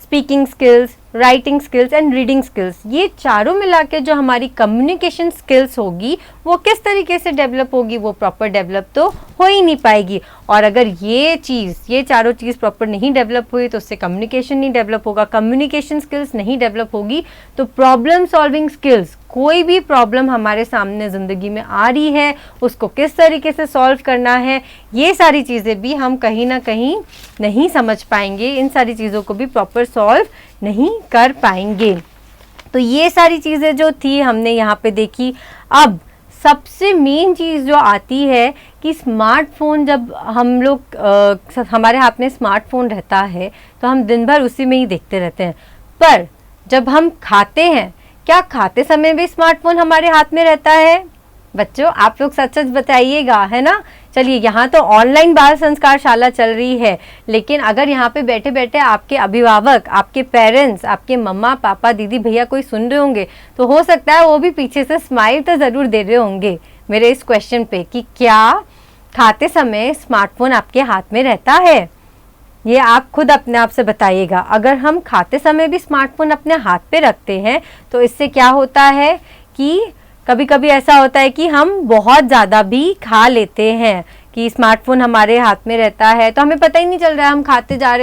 speaking skills, writing skills and reading skills, ये चारों मिला के जो हमारी कम्युनिकेशन स्किल्स होगी वो किस तरीके से डेवलप होगी, वो प्रॉपर डेवलप तो हो ही नहीं पाएगी। और अगर ये चारों चीज़ प्रॉपर नहीं डेवलप हुई तो उससे कम्युनिकेशन नहीं डेवलप होगा। कम्युनिकेशन स्किल्स नहीं डेवलप होगी तो प्रॉब्लम सॉल्विंग स्किल्स, कोई भी प्रॉब्लम हमारे सामने ज़िंदगी में आ रही है उसको किस तरीके से सॉल्व करना है, ये सारी चीज़ें भी हम कहीं ना कहीं नहीं समझ पाएंगे, इन सारी चीज़ों को भी प्रॉपर सॉल्व नहीं कर पाएंगे। तो ये सारी चीज़ें जो थी हमने यहाँ पे देखी। अब सबसे मेन चीज़ जो आती है कि स्मार्टफोन, जब हम लोग हमारे हाथ में स्मार्टफोन रहता है तो हम दिन भर उसी में ही देखते रहते हैं, पर जब हम खाते हैं, क्या खाते समय भी स्मार्टफोन हमारे हाथ में रहता है? बच्चों आप लोग सच सच बताइएगा, है ना। चलिए, यहाँ तो ऑनलाइन बाल संस्कार शाला चल रही है, लेकिन अगर यहाँ पे बैठे बैठे आपके अभिभावक, आपके पेरेंट्स, आपके मम्मा पापा दीदी भैया कोई सुन रहे होंगे तो हो सकता है वो भी पीछे से स्माइल तो ज़रूर दे रहे होंगे मेरे इस क्वेश्चन पे कि क्या खाते समय स्मार्टफोन आपके हाथ में रहता है। ये आप खुद अपने आप से बताइएगा। अगर हम खाते समय भी स्मार्टफोन अपने हाथ पे रखते हैं तो इससे क्या होता है कि कभी कभी ऐसा होता है कि हम बहुत ज़्यादा भी खा लेते हैं कि स्मार्टफोन हमारे हाथ में रहता है तो हमें पता ही नहीं चल रहा है, हम खाते जा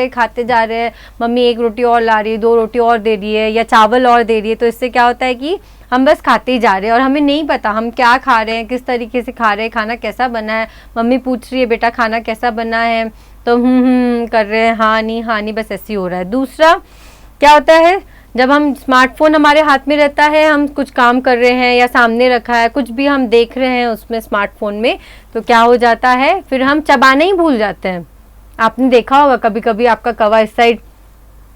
रहे हैं, मम्मी एक रोटी और ला रही है, 2 रोटी और दे रही है या चावल और दे रही है, तो इससे क्या होता है कि हम बस खाते ही जा रहे हैं और हमें नहीं पता हम क्या खा रहे हैं, किस तरीके से खा रहे हैं, खाना कैसा बना है। मम्मी पूछ रही है बेटा खाना कैसा बना है, तो कर रहे हैं, हाँ नहीं, बस ऐसे ही हो रहा है। दूसरा क्या होता है, जब हम स्मार्टफोन हमारे हाथ में रहता है, हम कुछ काम कर रहे हैं या सामने रखा है, कुछ भी हम देख रहे हैं उसमें स्मार्टफोन में, तो क्या हो जाता है फिर हम चबाना ही भूल जाते हैं। आपने देखा होगा कभी कभी आपका कवा इस साइड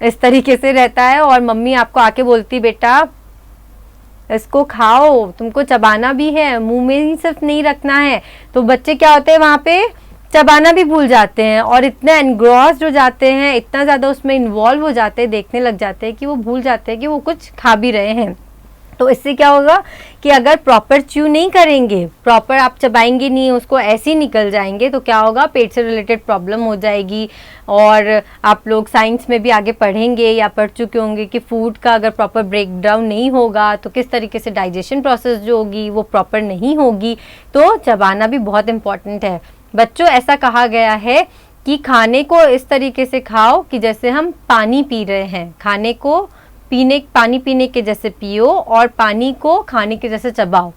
इस तरीके से रहता है और मम्मी आपको आके बोलती बेटा इसको खाओ, तुमको चबाना भी है, मुंह में ही सिर्फ नहीं रखना है। तो बच्चे क्या होते हैं वहाँ पे चबाना भी भूल जाते हैं और इतना एनग्रॉस्ड हो जाते हैं, इतना ज़्यादा उसमें इन्वॉल्व हो जाते हैं, देखने लग जाते हैं कि वो भूल जाते हैं कि वो कुछ खा भी रहे हैं। तो इससे क्या होगा कि अगर प्रॉपर च्यू नहीं करेंगे, प्रॉपर आप चबाएंगे नहीं, उसको ऐसे ही निकल जाएंगे, तो क्या होगा पेट से रिलेटेड प्रॉब्लम हो जाएगी। और आप लोग साइंस में भी आगे पढ़ेंगे या पढ़ चुके होंगे कि फूड का अगर प्रॉपर ब्रेक डाउन नहीं होगा तो किस तरीके से डाइजेशन प्रोसेस जो होगी वो प्रॉपर नहीं होगी। तो चबाना भी बहुत इम्पॉर्टेंट है। बच्चों ऐसा कहा गया है कि खाने को इस तरीके से खाओ कि जैसे हम पानी पी रहे हैं, खाने को पानी पीने के जैसे पियो और पानी को खाने के जैसे चबाओ।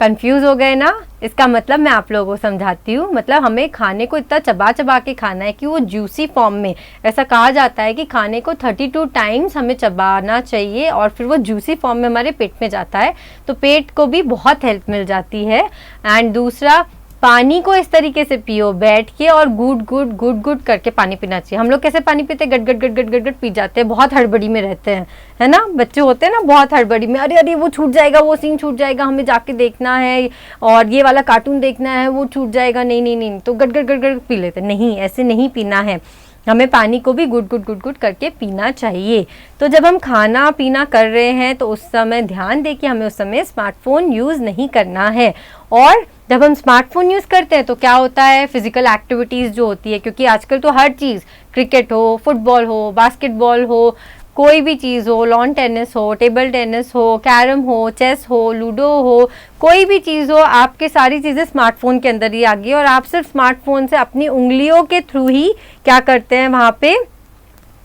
कंफ्यूज हो गए ना? इसका मतलब मैं आप लोगों को समझाती हूँ। मतलब हमें खाने को इतना चबा चबा के खाना है कि वो जूसी फॉर्म में, ऐसा कहा जाता है कि खाने को 32 टाइम्स हमें चबाना चाहिए और फिर वो जूसी फॉर्म में हमारे पेट में जाता है, तो पेट को भी बहुत हेल्प मिल जाती है। एंड दूसरा, पानी को इस तरीके से पियो बैठ के और गुड गुड गुड गुड करके पानी पीना चाहिए। हम लोग कैसे पानी पीते हैं? गट गट गट गट गट गट पी जाते हैं, बहुत हड़बड़ी में रहते हैं, है ना? बच्चे होते हैं ना बहुत हड़बड़ी में, अरे अरे वो छूट जाएगा, वो सीन छूट जाएगा, हमें जाके देखना है और ये वाला कार्टून देखना है, वो छूट जाएगा, नहीं नहीं नहीं, तो गट गट गट गट पी लेते। नहीं, ऐसे नहीं पीना है, हमें पानी को भी गुड गुड गुड गुड करके पीना चाहिए। तो जब हम खाना पीना कर रहे हैं तो उस समय ध्यान दें कि हमें उस समय स्मार्टफोन यूज़ नहीं करना है। और जब हम स्मार्टफोन यूज़ करते हैं तो क्या होता है, फिजिकल एक्टिविटीज़ जो होती है, क्योंकि आजकल तो हर चीज़, क्रिकेट हो, फुटबॉल हो, बास्केटबॉल हो, कोई भी चीज़ हो, लॉन टेनिस हो, टेबल टेनिस हो, कैरम हो, चेस हो, लूडो हो, कोई भी चीज़ हो, आपके सारी चीज़ें स्मार्टफोन के अंदर ही आ गई और आप सिर्फ स्मार्टफोन से अपनी उंगलियों के थ्रू ही क्या करते हैं, वहाँ पे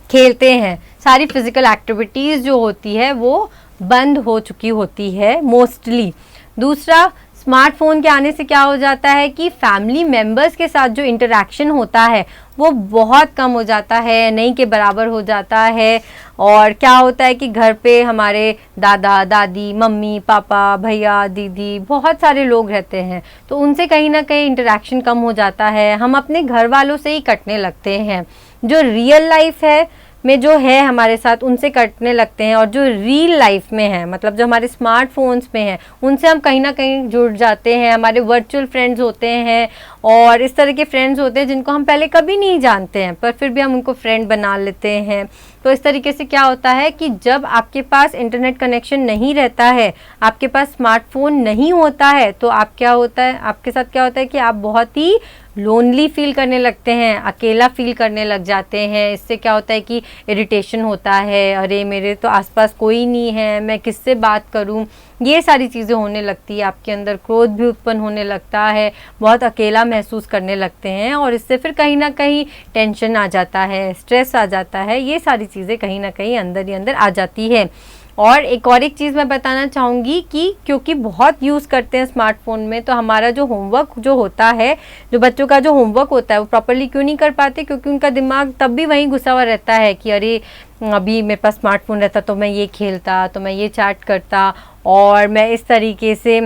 खेलते हैं। सारी फिजिकल एक्टिविटीज़ जो होती है वो बंद हो चुकी होती है मोस्टली। दूसरा, स्मार्टफोन के आने से क्या हो जाता है कि फैमिली मेंबर्स के साथ जो इंटरेक्शन होता है वो बहुत कम हो जाता है, नहीं के बराबर हो जाता है। और क्या होता है कि घर पे हमारे दादा दादी, मम्मी पापा, भैया दीदी, बहुत सारे लोग रहते हैं, तो उनसे कहीं ना कहीं इंटरेक्शन कम हो जाता है, हम अपने घर वालों से ही कटने लगते हैं। जो रियल लाइफ है में जो है हमारे साथ, उनसे कटने लगते हैं। और जो रियल लाइफ में है, मतलब जो हमारे स्मार्टफोन्स में है, उनसे हम कहीं ना कहीं जुड़ जाते हैं। हमारे वर्चुअल फ्रेंड्स होते हैं और इस तरह के फ्रेंड्स होते हैं जिनको हम पहले कभी नहीं जानते हैं, पर फिर भी हम उनको फ्रेंड बना लेते हैं। तो इस तरीके से क्या होता है कि जब आपके पास इंटरनेट कनेक्शन नहीं रहता है, आपके पास स्मार्टफोन नहीं होता है, तो आपके साथ क्या होता है कि आप बहुत ही लोनली फील करने लगते हैं, अकेला फील करने लग जाते हैं। इससे क्या होता है कि इरिटेशन होता है, अरे मेरे तो आसपास कोई नहीं है, मैं किससे बात करूं, ये सारी चीज़ें होने लगती है। आपके अंदर क्रोध भी उत्पन्न होने लगता है, बहुत अकेला महसूस करने लगते हैं और इससे फिर कहीं ना कहीं टेंशन आ जाता है, स्ट्रेस आ जाता है, ये सारी चीज़ें कहीं ना कहीं अंदर ही अंदर आ जाती है। और एक चीज़ मैं बताना चाहूँगी कि क्योंकि बहुत यूज़ करते हैं स्मार्टफोन में, तो हमारा जो होमवर्क जो होता है, जो बच्चों का जो होमवर्क होता है, वो प्रॉपर्ली क्यों नहीं कर पाते? क्योंकि उनका दिमाग तब भी वहीं घुसा हुआ रहता है कि अरे अभी मेरे पास स्मार्टफोन रहता तो मैं ये खेलता, तो मैं ये चैट करता और मैं इस तरीके से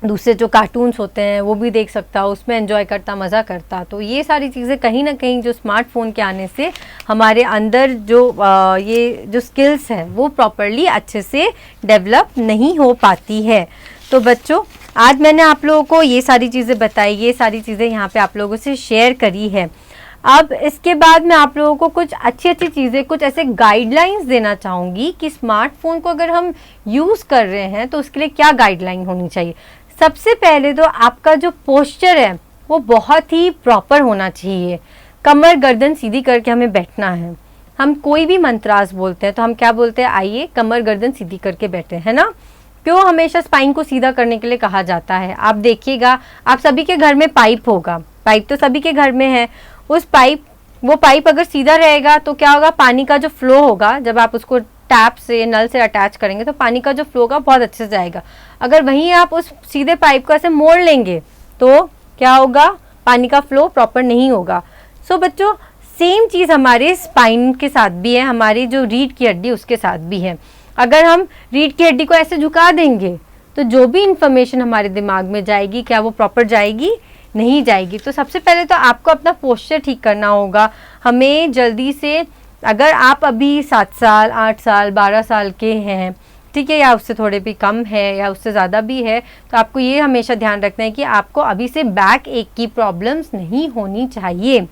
दूसरे जो कार्टून्स होते हैं वो भी देख सकता, उसमें एंजॉय करता, मज़ा करता। तो ये सारी चीज़ें कहीं ना कहीं जो स्मार्टफोन के आने से हमारे अंदर जो ये जो स्किल्स है वो प्रॉपरली अच्छे से डेवलप नहीं हो पाती है। तो बच्चों, आज मैंने आप लोगों को ये सारी चीज़ें बताई, ये सारी चीज़ें यहाँ पे आप लोगों से शेयर करी है। अब इसके बाद मैं आप लोगों को कुछ अच्छी चीज़ें, कुछ ऐसे गाइडलाइंस देना चाहूँगी कि स्मार्टफोन को अगर हम यूज़ कर रहे हैं तो उसके लिए क्या गाइडलाइन होनी चाहिए। सबसे पहले तो आपका जो पोस्चर है वो बहुत ही प्रॉपर होना चाहिए। कमर गर्दन सीधी करके हमें बैठना है। हम कोई भी मंत्रास बोलते हैं तो हम क्या बोलते हैं, आइए कमर गर्दन सीधी करके बैठे, है ना? क्यों हमेशा स्पाइन को सीधा करने के लिए कहा जाता है? आप देखिएगा, आप सभी के घर में पाइप होगा, पाइप तो सभी के घर में है। वो पाइप अगर सीधा रहेगा तो क्या होगा, पानी का जो फ्लो होगा, जब आप उसको टैप से, नल से अटैच करेंगे तो पानी का जो फ्लो होगा बहुत अच्छे से जाएगा। अगर वहीं आप उस सीधे पाइप को ऐसे मोड़ लेंगे तो क्या होगा, पानी का फ्लो प्रॉपर नहीं होगा। सो बच्चों, सेम चीज़ हमारे स्पाइन के साथ भी है, हमारी जो रीढ़ की हड्डी उसके साथ भी है। अगर हम रीढ़ की हड्डी को ऐसे झुका देंगे तो जो भी इंफॉर्मेशन हमारे दिमाग में जाएगी, क्या वो प्रॉपर जाएगी? नहीं जाएगी। तो सबसे पहले तो आपको अपना पोस्चर ठीक करना होगा। हमें जल्दी से, अगर आप अभी 7 साल, 8 साल, 12 साल के हैं, ठीक है, या उससे थोड़े भी कम है या उससे ज़्यादा भी है, तो आपको ये हमेशा ध्यान रखना है कि आपको अभी से बैक एक की प्रॉब्लम्स नहीं होनी चाहिए।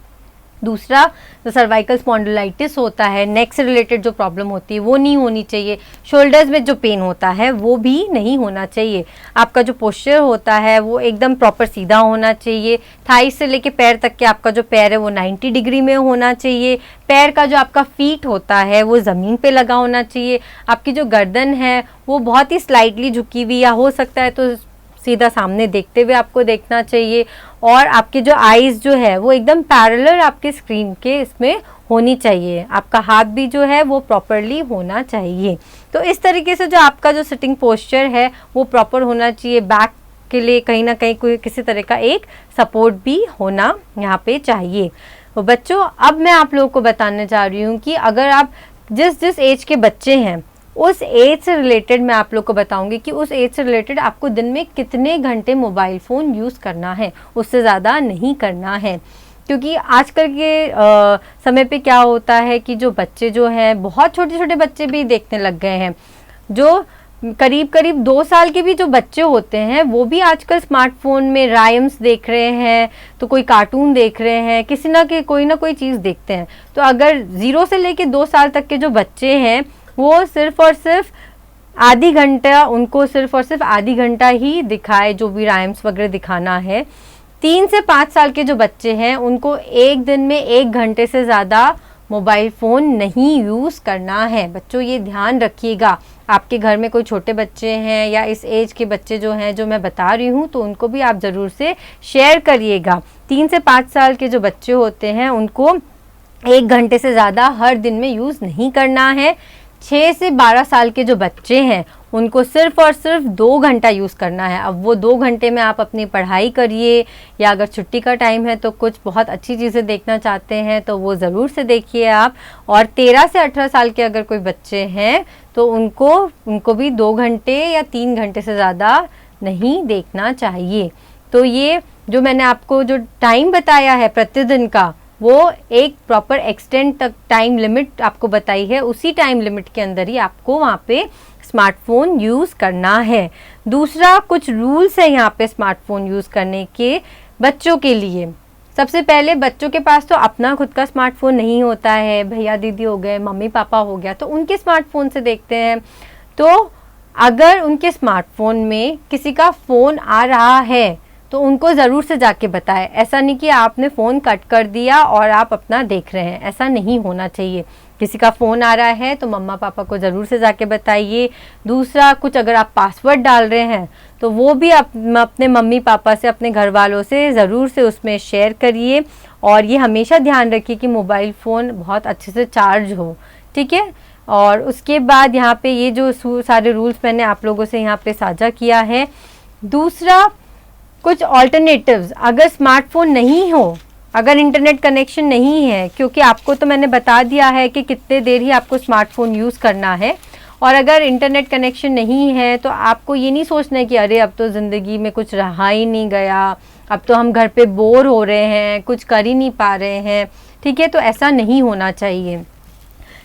दूसरा, जो सर्वाइकल स्पॉन्डिलाइटिस होता है, नेक से रिलेटेड जो प्रॉब्लम होती है वो नहीं होनी चाहिए। शोल्डर्स में जो पेन होता है वो भी नहीं होना चाहिए। आपका जो पोस्चर होता है वो एकदम प्रॉपर सीधा होना चाहिए। थाई से लेके पैर तक के आपका जो पैर है वो 90 डिग्री में होना चाहिए। पैर का जो आपका फीट होता है वो ज़मीन पे लगा होना चाहिए। आपकी जो गर्दन है वो बहुत ही स्लाइटली झुकी हुई, या हो सकता है तो सीधा सामने देखते हुए आपको देखना चाहिए। और आपके जो आईज जो है वो एकदम पैरेलल आपके स्क्रीन के इसमें होनी चाहिए, आपका हाथ भी जो है वो प्रॉपरली होना चाहिए। तो इस तरीके से जो आपका जो सिटिंग पोस्चर है वो प्रॉपर होना चाहिए। बैक के लिए कहीं ना कहीं कोई किसी तरह का एक सपोर्ट भी होना यहाँ पे चाहिए। तो बच्चों, अब मैं आप लोगों को बताने जा रही हूँ कि अगर आप जिस एज के बच्चे हैं उस एज से रिलेटेड मैं आप लोग को बताऊंगी कि उस एज से रिलेटेड आपको दिन में कितने घंटे मोबाइल फ़ोन यूज़ करना है, उससे ज़्यादा नहीं करना है। क्योंकि आजकल के समय पे क्या होता है कि जो बच्चे जो हैं, बहुत छोटे छोटे बच्चे भी देखने लग गए हैं, जो करीब 2 साल के भी जो बच्चे होते हैं वो भी आजकल स्मार्टफोन में राइम्स देख रहे हैं, तो कोई कार्टून देख रहे हैं, किसी ना कोई ना कोई चीज़ देखते हैं। तो अगर 0 से लेके 2 साल तक के जो बच्चे हैं वो सिर्फ और सिर्फ आधी घंटा, उनको सिर्फ और सिर्फ आधी घंटा ही दिखाए, जो भी राइम्स वगैरह दिखाना है। 3 से 5 साल के जो बच्चे हैं उनको एक दिन में 1 घंटे से ज़्यादा मोबाइल फ़ोन नहीं यूज़ करना है। बच्चों, ये ध्यान रखिएगा। आपके घर में कोई छोटे बच्चे हैं या इस एज के बच्चे जो हैं, जो मैं बता रही हूँ, तो उनको भी आप ज़रूर से शेयर करिएगा। 3 से 5 साल के जो बच्चे होते हैं उनको 1 घंटे से ज़्यादा हर दिन में यूज़ नहीं करना है। 6 से 12 साल के जो बच्चे हैं उनको सिर्फ और सिर्फ 2 घंटा यूज़ करना है। अब वो 2 घंटे में आप अपनी पढ़ाई करिए, या अगर छुट्टी का टाइम है तो कुछ बहुत अच्छी चीज़ें देखना चाहते हैं तो वो ज़रूर से देखिए आप। और 13 से 18 साल के अगर कोई बच्चे हैं तो उनको भी 2 घंटे या 3 घंटे से ज़्यादा नहीं देखना चाहिए। तो ये जो मैंने आपको जो टाइम बताया है प्रतिदिन का, वो एक प्रॉपर एक्सटेंड तक टाइम लिमिट आपको बताई है, उसी टाइम लिमिट के अंदर ही आपको वहाँ पे स्मार्टफोन यूज़ करना है। दूसरा, कुछ रूल्स है यहाँ पे स्मार्टफोन यूज़ करने के बच्चों के लिए। सबसे पहले, बच्चों के पास तो अपना खुद का स्मार्टफोन नहीं होता है, भैया दीदी हो गए, मम्मी पापा हो गया, तो उनके स्मार्टफोन से देखते हैं। तो अगर उनके स्मार्टफोन में किसी का फ़ोन आ रहा है तो उनको ज़रूर से जाके बताएं। ऐसा नहीं कि आपने फ़ोन कट कर दिया और आप अपना देख रहे हैं, ऐसा नहीं होना चाहिए। किसी का फ़ोन आ रहा है तो मम्मा पापा को ज़रूर से जाके बताइए। दूसरा, कुछ अगर आप पासवर्ड डाल रहे हैं तो वो भी अपने मम्मी पापा से, अपने घर वालों से ज़रूर से उसमें शेयर करिए। और ये हमेशा ध्यान रखिए कि मोबाइल फ़ोन बहुत अच्छे से चार्ज हो, ठीक है। और उसके बाद यहाँ पे ये जो सारे रूल्स मैंने आप लोगों से यहाँ पे साझा किया है। दूसरा, कुछ ऑल्टरनेटिव्स, अगर स्मार्टफोन नहीं हो, अगर इंटरनेट कनेक्शन नहीं है, क्योंकि आपको तो मैंने बता दिया है कि कितने देर ही आपको स्मार्टफोन यूज़ करना है, और अगर इंटरनेट कनेक्शन नहीं है तो आपको ये नहीं सोचना है कि अरे अब तो ज़िंदगी में कुछ रहा ही नहीं गया, अब तो हम घर पे बोर हो रहे हैं, कुछ कर ही नहीं पा रहे हैं, ठीक है। तो ऐसा नहीं होना चाहिए।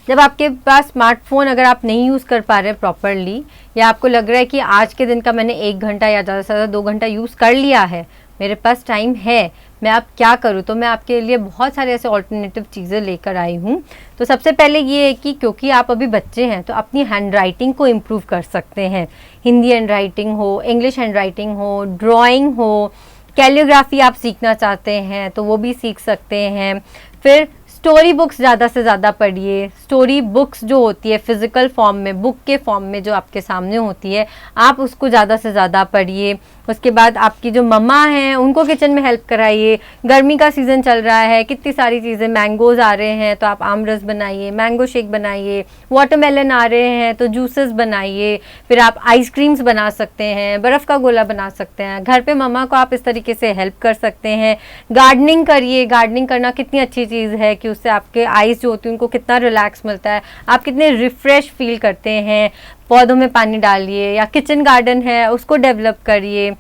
जब आपके पास स्मार्टफोन अगर आप नहीं यूज़ कर पा रहे प्रॉपरली, या आपको लग रहा है कि आज के दिन का मैंने 1 घंटा या ज़्यादा से ज़्यादा 2 घंटा यूज़ कर लिया है, मेरे पास टाइम है, मैं अब क्या करूँ, तो मैं आपके लिए बहुत सारे ऐसे ऑल्टरनेटिव चीज़ें लेकर आई हूँ। तो सबसे पहले ये है कि क्योंकि आप अभी बच्चे हैं तो अपनी हैंड राइटिंग को इम्प्रूव कर सकते हैं। हिंदी हैंड राइटिंग हो, इंग्लिश हैंड राइटिंग हो, ड्राइंग हो, कैलीग्राफी आप सीखना चाहते हैं तो वो भी सीख सकते हैं। फिर स्टोरी बुक्स ज़्यादा से ज़्यादा पढ़िए। स्टोरी बुक्स जो होती है फिज़िकल फॉर्म में, बुक के फॉर्म में जो आपके सामने होती है, आप उसको ज़्यादा से ज़्यादा पढ़िए। उसके बाद आपकी जो मम्मा हैं उनको किचन में हेल्प कराइए। गर्मी का सीज़न चल रहा है, कितनी सारी चीज़ें, मैंगोज़ आ रहे हैं तो आप आमरस बनाइए, मैंगो शेक बनाइए, वाटरमेलन आ रहे हैं तो जूसेस बनाइए। फिर आप आइसक्रीम्स बना सकते हैं, बर्फ़ का गोला बना सकते हैं। घर पे मम्मा को आप इस तरीके से हेल्प कर सकते हैं। गार्डनिंग करिए। गार्डनिंग करना कितनी अच्छी चीज़ है कि उससे आपके आइज़ जो होती है उनको कितना रिलैक्स मिलता है, आप कितने रिफ़्रेश फील करते हैं। पौधों में पानी डालिए, या किचन गार्डन है उसको डेवलप करिए।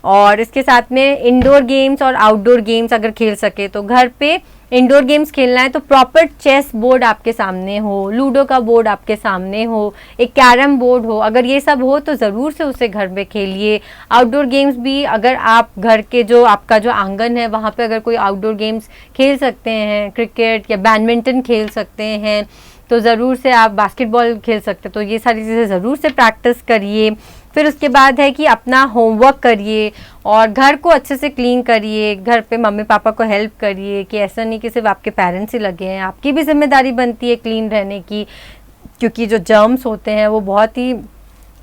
और इसके साथ में इंडोर गेम्स और आउटडोर गेम्स अगर खेल सके तो घर पे इंडोर गेम्स खेलना है तो प्रॉपर चेस बोर्ड आपके सामने हो, लूडो का बोर्ड आपके सामने हो, एक कैरम बोर्ड हो, अगर ये सब हो तो ज़रूर से उसे घर में खेलिए। आउटडोर गेम्स भी अगर आप घर के जो आपका जो आंगन है वहाँ पे अगर कोई आउटडोर गेम्स खेल सकते हैं, क्रिकेट या बैडमिंटन खेल सकते हैं तो ज़रूर से आप बास्केटबॉल खेल सकते हैं। तो ये सारी चीज़ें ज़रूर से प्रैक्टिस करिए। फिर उसके बाद है कि अपना होमवर्क करिए और घर को अच्छे से क्लीन करिए। घर पे मम्मी पापा को हेल्प करिए, कि ऐसा नहीं कि सिर्फ आपके पेरेंट्स ही लगे हैं, आपकी भी जिम्मेदारी बनती है क्लीन रहने की, क्योंकि जो जर्म्स होते हैं वो बहुत ही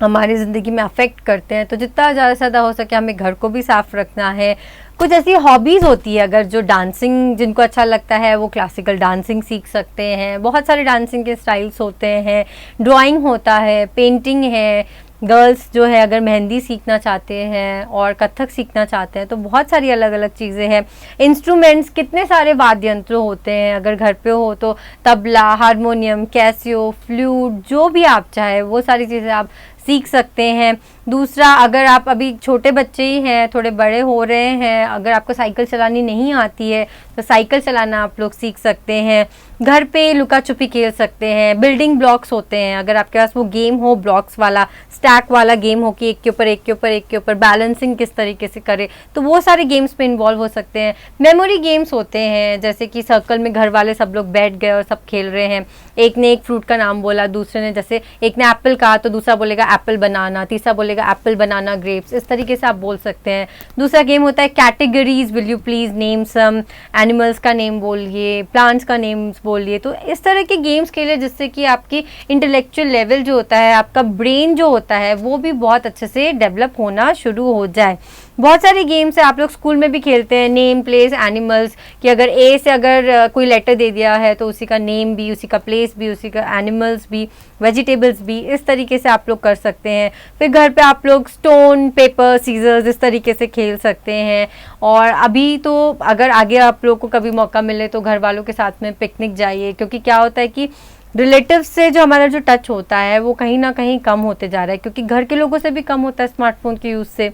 हमारी ज़िंदगी में अफेक्ट करते हैं। तो जितना ज़्यादा से ज़्यादा हो सके हमें घर को भी साफ़ रखना है। कुछ ऐसी हॉबीज़ होती है, अगर जो डांसिंग जिनको अच्छा लगता है वो क्लासिकल डांसिंग सीख सकते हैं, बहुत सारे डांसिंग के स्टाइल्स होते हैं, ड्राइंग होता है, पेंटिंग है, गर्ल्स जो है अगर मेहंदी सीखना चाहते हैं और कथक सीखना चाहते हैं तो बहुत सारी अलग अलग चीज़ें हैं। इंस्ट्रूमेंट्स, कितने सारे वाद्य यंत्र होते हैं, अगर घर पे हो तो तबला, हारमोनियम, कैसियो, फ्लूट, जो भी आप चाहे वो सारी चीज़ें आप सीख सकते हैं। दूसरा, अगर आप अभी छोटे बच्चे ही हैं, थोड़े बड़े हो रहे हैं, अगर आपको साइकिल चलानी नहीं आती है तो साइकिल चलाना आप लोग सीख सकते हैं। घर पे लुका छुपी खेल सकते हैं। बिल्डिंग ब्लॉक्स होते हैं, अगर आपके पास वो गेम हो ब्लॉक्स वाला, स्टैक वाला गेम हो कि एक के ऊपर एक के ऊपर एक के ऊपर बैलेंसिंग किस तरीके से करे, तो वो सारे गेम्स में इन्वॉल्व हो सकते हैं। मेमोरी गेम्स होते हैं, जैसे कि सर्कल में घर वाले सब लोग बैठ गए और सब खेल रहे हैं, एक ने एक फ्रूट का नाम बोला, दूसरे ने, जैसे एक ने एप्पल कहा तो दूसरा बोलेगा एप्पल बनाना, तीसरा बोलेगा एप्पल बनाना ग्रेप्स, इस तरीके से आप बोल सकते हैं। दूसरा गेम होता है categories, will you please name some, animals का नेम बोलिए, प्लांट्स का नेम बोलिए। तो इस तरह के गेम्स खेलिए जिससे कि आपकी इंटेलेक्चुअल लेवल जो होता है, आपका ब्रेन जो होता है वो भी बहुत अच्छे से डेवलप होना शुरू हो जाए। बहुत सारे गेम्स है, आप लोग स्कूल में भी खेलते हैं, नेम प्लेस एनिमल्स, कि अगर ए से अगर कोई लेटर दे दिया है तो उसी का नेम भी, उसी का प्लेस भी, उसी का एनिमल्स भी, वेजिटेबल्स भी, इस तरीके से आप लोग कर सकते हैं। फिर घर पे आप लोग स्टोन पेपर सीजर्स इस तरीके से खेल सकते हैं। और अभी तो अगर आगे आप लोग को कभी मौका मिले तो घर वालों के साथ में पिकनिक जाइए, क्योंकि क्या होता है कि रिलेटिव से जो हमारा जो टच होता है वो कहीं ना कहीं कम होते जा रहा है, क्योंकि घर के लोगों से भी कम होता है स्मार्टफोन के यूज़ से।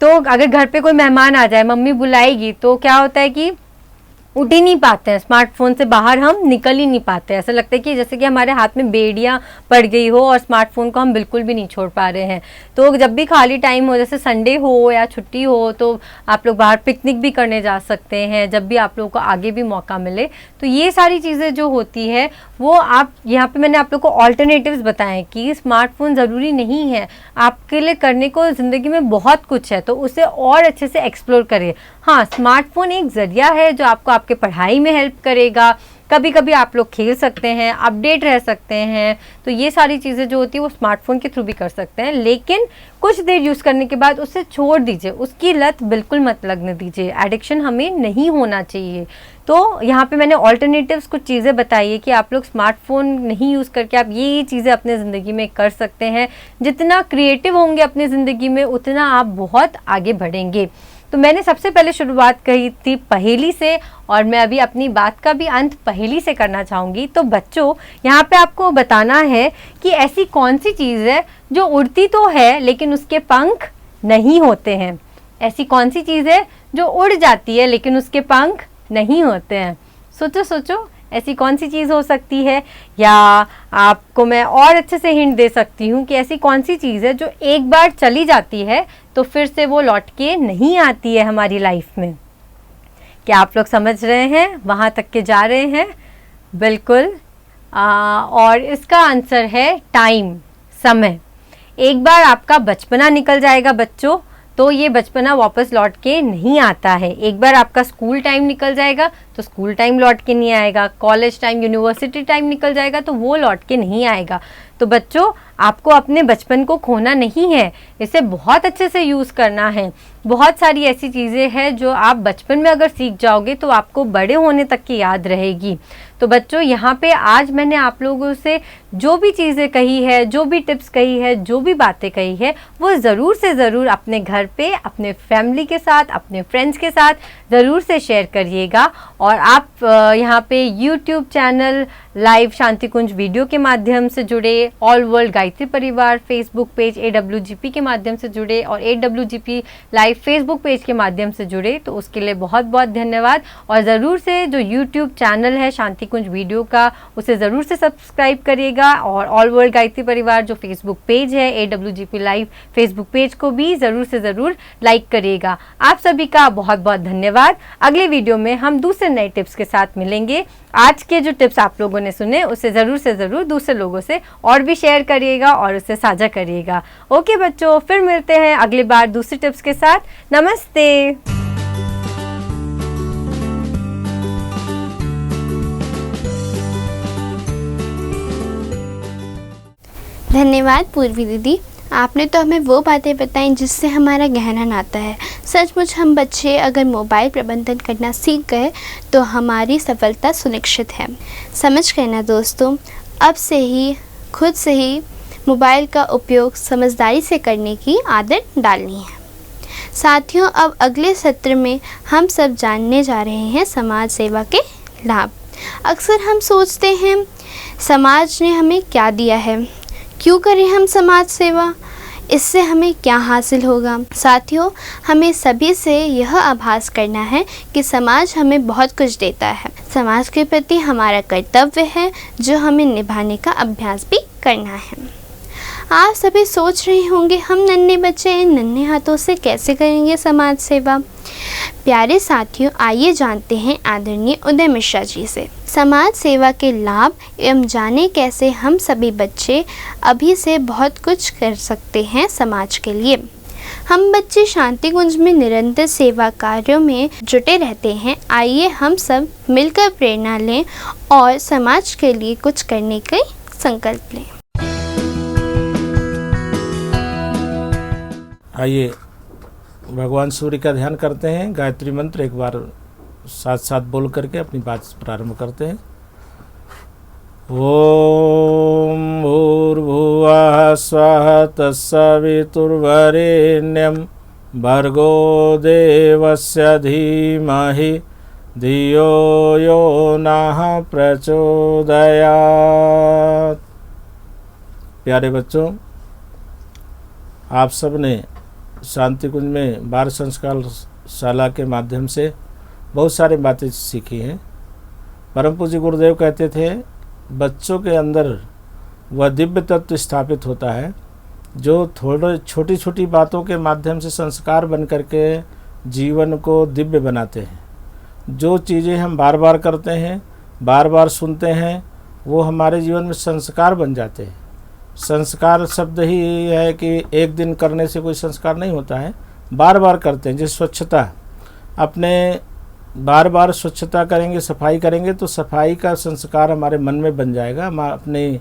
तो अगर घर पे कोई मेहमान आ जाए, मम्मी बुलाएगी, तो क्या होता है कि उठ ही नहीं पाते हैं, स्मार्टफोन से बाहर हम निकल ही नहीं पाते। ऐसा लगता है कि जैसे कि हमारे हाथ में बेड़ियाँ पड़ गई हो और स्मार्टफोन को हम बिल्कुल भी नहीं छोड़ पा रहे हैं। तो जब भी खाली टाइम हो, जैसे संडे हो या छुट्टी हो, तो आप लोग बाहर पिकनिक भी करने जा सकते हैं, जब भी आप लोगों को आगे भी मौका मिले। तो ये सारी चीज़ें जो होती है वो आप यहाँ पे मैंने आप लोग को ऑल्टरनेटिव्स बताएं कि स्मार्टफोन ज़रूरी नहीं है, आपके लिए करने को ज़िंदगी में बहुत कुछ है, तो उसे और अच्छे से एक्सप्लोर करिए। हाँ, स्मार्टफोन एक ज़रिया है जो आपको आपके पढ़ाई में हेल्प करेगा, कभी कभी आप लोग खेल सकते हैं, अपडेट रह सकते हैं, तो ये सारी चीज़ें जो होती है वो स्मार्टफोन के थ्रू भी कर सकते हैं। लेकिन कुछ देर यूज़ करने के बाद उसे छोड़ दीजिए, उसकी लत बिल्कुल मत लगने दीजिए, एडिक्शन हमें नहीं होना चाहिए। तो यहाँ पे मैंने ऑल्टरनेटिव्स कुछ चीज़ें बताई है कि आप लोग स्मार्टफोन नहीं यूज़ करके आप ये चीज़ें अपने ज़िंदगी में कर सकते हैं। जितना क्रिएटिव होंगे अपनी ज़िंदगी में उतना आप बहुत आगे बढ़ेंगे। तो मैंने सबसे पहले शुरुआत कही थी पहेली से, और मैं अभी अपनी बात का भी अंत पहेली से करना चाहूँगी। तो बच्चों, यहाँ पे आपको बताना है कि ऐसी कौन सी चीज़ है जो उड़ती तो है लेकिन उसके पंख नहीं होते हैं। ऐसी कौन सी चीज़ है जो उड़ जाती है लेकिन उसके पंख नहीं होते हैं। सोचो सोचो, ऐसी कौन सी चीज़ हो सकती है। या आपको मैं और अच्छे से हिंट दे सकती हूँ कि ऐसी कौन सी चीज़ है जो एक बार चली जाती है तो फिर से वो लौट के नहीं आती है हमारी लाइफ में। क्या आप लोग समझ रहे हैं, वहाँ तक के जा रहे हैं? बिल्कुल। और इसका आंसर है टाइम, समय। एक बार आपका बचपना निकल जाएगा बच्चों, तो ये बचपना वापस लौट के नहीं आता है। एक बार आपका स्कूल टाइम निकल जाएगा तो स्कूल टाइम लौट के नहीं आएगा, कॉलेज टाइम, यूनिवर्सिटी टाइम निकल जाएगा तो वो लौट के नहीं आएगा। तो बच्चों, आपको अपने बचपन को खोना नहीं है, इसे बहुत अच्छे से यूज़ करना है। बहुत सारी ऐसी चीज़ें हैं जो आप बचपन में अगर सीख जाओगे तो आपको बड़े होने तक की याद रहेगी। तो बच्चों, यहाँ पे आज मैंने आप लोगों से जो भी चीज़ें कही है, जो भी टिप्स कही है, जो भी बातें कही है, वो ज़रूर से ज़रूर अपने घर पे, अपने फैमिली के साथ, अपने फ्रेंड्स के साथ ज़रूर से शेयर करिएगा। और आप यहाँ पे यूट्यूब चैनल लाइव शांति कुंज वीडियो के माध्यम से जुड़े, ऑल वर्ल्ड गायत्री परिवार फेसबुक पेज AWGP के माध्यम से जुड़े, और AWGP लाइव फेसबुक पेज के माध्यम से जुड़े, तो उसके लिए बहुत बहुत धन्यवाद। और ज़रूर से जो यूट्यूब चैनल है शांति कुंज वीडियो का, उसे ज़रूर से सब्सक्राइब करिएगा। और ऑल वर्ल्ड गायत्री परिवार जो फेसबुक पेज है, AWGP लाइव फेसबुक पेज को भी ज़रूर से ज़रूर लाइक करिएगा। आप सभी का बहुत बहुत धन्यवाद। अगले वीडियो में हम दूसरे नए टिप्स के साथ मिलेंगे। आज के जो टिप्स आप लोगों ने सुने उसे ज़रूर से ज़रूर दूसरे लोगों से और भी शेयर करिएगा और उसे साझा करिएगा। ओके बच्चों, फिर मिलते हैं अगली बार दूसरी टिप्स के साथ। नमस्ते। धन्यवाद पूर्वी दीदी। आपने तो हमें वो बातें बताई जिससे हमारा गहरा नाता है। सचमुच हम बच्चे अगर मोबाइल प्रबंधन करना सीख गए तो हमारी सफलता सुनिश्चित है। समझ गए ना दोस्तों? अब से ही खुद से ही मोबाइल का उपयोग समझदारी से करने की आदत डालनी है। साथियों, अब अगले सत्र में हम सब जानने जा रहे हैं समाज सेवा के लाभ। अक्सर हम सोचते हैं समाज ने हमें क्या दिया है, क्यों करें हम समाज सेवा, इससे हमें क्या हासिल होगा। साथियों, हमें सभी से यह आभास करना है कि समाज हमें बहुत कुछ देता है। समाज के प्रति हमारा कर्तव्य है जो हमें निभाने का अभ्यास भी करना है। आप सभी सोच रहे होंगे हम नन्हे बच्चे इन नन्हे हाथों से कैसे करेंगे समाज सेवा। प्यारे साथियों, आइए जानते हैं आदरणीय उदय मिश्रा जी से समाज सेवा के लाभ एवं जाने कैसे हम सभी बच्चे अभी से बहुत कुछ कर सकते हैं समाज के लिए। हम बच्चे शांति कुंज में निरंतर सेवा कार्यों में जुटे रहते हैं। आइए हम सब मिलकर प्रेरणा लें और समाज के लिए कुछ करने का संकल्प लें। आइए भगवान सूर्य का ध्यान करते हैं। गायत्री मंत्र एक बार साथ साथ बोल करके अपनी बात प्रारंभ करते हैं। ओम भूर्भुवः स्वः तत्सवितुर्वरेण्यं भर्गो देवस्य धीमहि धियो यो नः प्रचोदयात्। प्यारे बच्चों, आप सब ने शांति कुंज में बाल संस्कार शाला के माध्यम से बहुत सारी बातें सीखी हैं। परम पूज्य गुरुदेव कहते थे बच्चों के अंदर वह दिव्य तत्व स्थापित होता है जो थोड़ी छोटी छोटी बातों के माध्यम से संस्कार बन करके जीवन को दिव्य बनाते हैं। जो चीज़ें हम बार बार करते हैं, बार बार सुनते हैं, वो हमारे जीवन में संस्कार बन जाते हैं। संस्कार शब्द ही है कि एक दिन करने से कोई संस्कार नहीं होता है, बार बार करते हैं। जैसे स्वच्छता, अपने बार बार स्वच्छता करेंगे, सफाई करेंगे तो सफाई का संस्कार हमारे मन में बन जाएगा। हम अपनी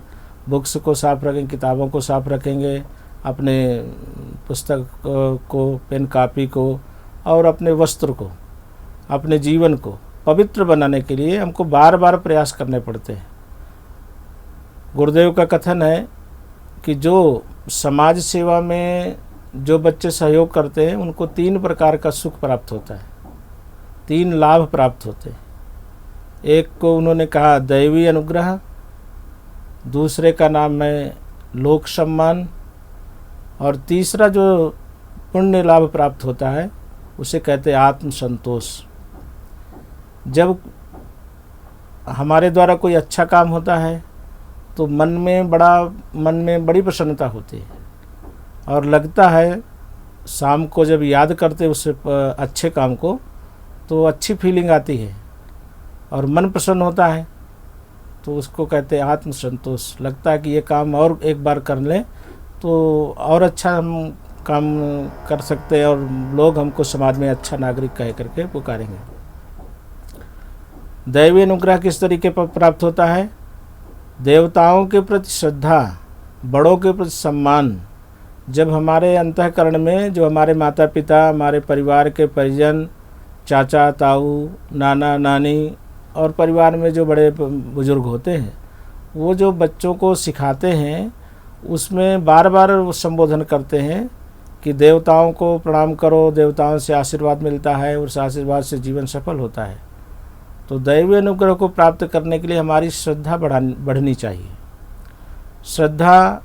बुक्स को साफ़ रखेंगे, किताबों को साफ़ रखेंगे, अपने पुस्तक को, पेन कापी को और अपने वस्त्र को, अपने जीवन को पवित्र बनाने के लिए हमको बार बार प्रयास करने पड़ते हैं। गुरुदेव का कथन है कि जो समाज सेवा में जो बच्चे सहयोग करते हैं उनको 3 प्रकार का सुख प्राप्त होता है, 3 लाभ प्राप्त होते हैं। एक को उन्होंने कहा दैवी अनुग्रह, दूसरे का नाम है लोक सम्मान और तीसरा जो पुण्य लाभ प्राप्त होता है उसे कहते हैं आत्म संतोष। जब हमारे द्वारा कोई अच्छा काम होता है तो मन में बड़ी प्रसन्नता होती है और लगता है शाम को जब याद करते उस अच्छे काम को तो अच्छी फीलिंग आती है और मन प्रसन्न होता है, तो उसको कहते हैं आत्म संतोष। लगता है कि ये काम और एक बार कर लें तो और अच्छा हम काम कर सकते हैं और लोग हमको समाज में अच्छा नागरिक कह करके पुकारेंगे। दैवीय अनुग्रह किस तरीके पर प्राप्त होता है? देवताओं के प्रति श्रद्धा, बड़ों के प्रति सम्मान। जब हमारे अंतःकरण में जो हमारे माता पिता, हमारे परिवार के परिजन, चाचा ताऊ, नाना नानी और परिवार में जो बड़े बुजुर्ग होते हैं, वो जो बच्चों को सिखाते हैं उसमें बार बार संबोधन करते हैं कि देवताओं को प्रणाम करो, देवताओं से आशीर्वाद मिलता है, उस आशीर्वाद से जीवन सफल होता है। तो दैवीय अनुग्रह को प्राप्त करने के लिए हमारी श्रद्धा बढ़नी चाहिए। श्रद्धा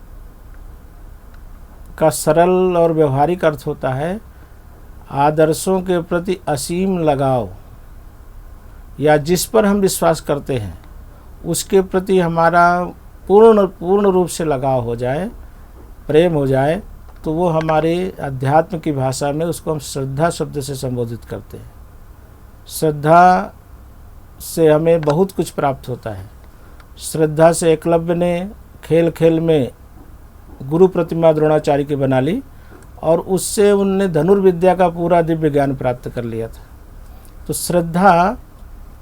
का सरल और व्यवहारिक अर्थ होता है आदर्शों के प्रति असीम लगाव, या जिस पर हम विश्वास करते हैं उसके प्रति हमारा पूर्ण रूप से लगाव हो जाए, प्रेम हो जाए, तो वो हमारे अध्यात्म की भाषा में उसको हम श्रद्धा शब्द से संबोधित करते हैं। श्रद्धा से हमें बहुत कुछ प्राप्त होता है। श्रद्धा से एकलव्य ने खेल खेल में गुरु प्रतिमा द्रोणाचार्य की बना ली और उससे उनने धनुर्विद्या का पूरा दिव्य ज्ञान प्राप्त कर लिया था। तो श्रद्धा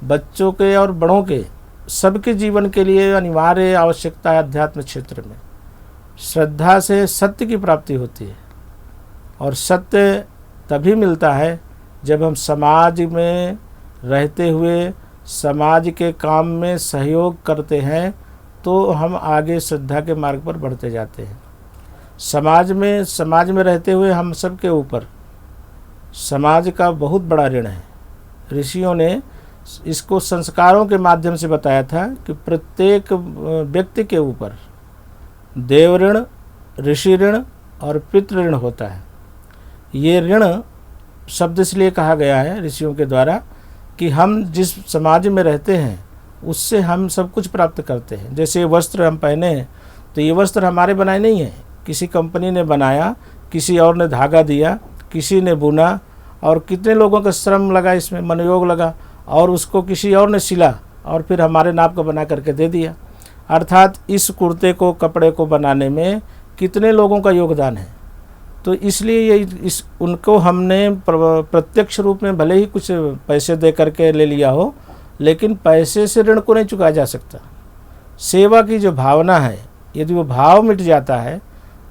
बच्चों के और बड़ों के सबके जीवन के लिए अनिवार्य आवश्यकता है अध्यात्म क्षेत्र में। श्रद्धा से सत्य की प्राप्ति होती है, और सत्य तभी मिलता है जब हम समाज में रहते हुए समाज के काम में सहयोग करते हैं, तो हम आगे श्रद्धा के मार्ग पर बढ़ते जाते हैं। समाज में रहते हुए हम सबके ऊपर समाज का बहुत बड़ा ऋण है। ऋषियों ने इसको संस्कारों के माध्यम से बताया था कि प्रत्येक व्यक्ति के ऊपर देव ऋण, ऋषि ऋण और पितृ ऋण होता है। ये ऋण शब्द इसलिए कहा गया है ऋषियों के द्वारा कि हम जिस समाज में रहते हैं उससे हम सब कुछ प्राप्त करते हैं। जैसे ये वस्त्र हम पहने हैं, तो ये वस्त्र हमारे बनाए नहीं हैं, किसी कंपनी ने बनाया, किसी और ने धागा दिया, किसी ने बुना, और कितने लोगों का श्रम लगा, इसमें मनोयोग लगा, और उसको किसी और ने सिला और फिर हमारे नाप का बना करके दे दिया। अर्थात इस कुर्ते को, कपड़े को बनाने में कितने लोगों का योगदान है। तो इसलिए ये उनको हमने प्रत्यक्ष रूप में भले ही कुछ पैसे दे करके ले लिया हो, लेकिन पैसे से ऋण को नहीं चुकाया जा सकता। सेवा की जो भावना है, यदि वो भाव मिट जाता है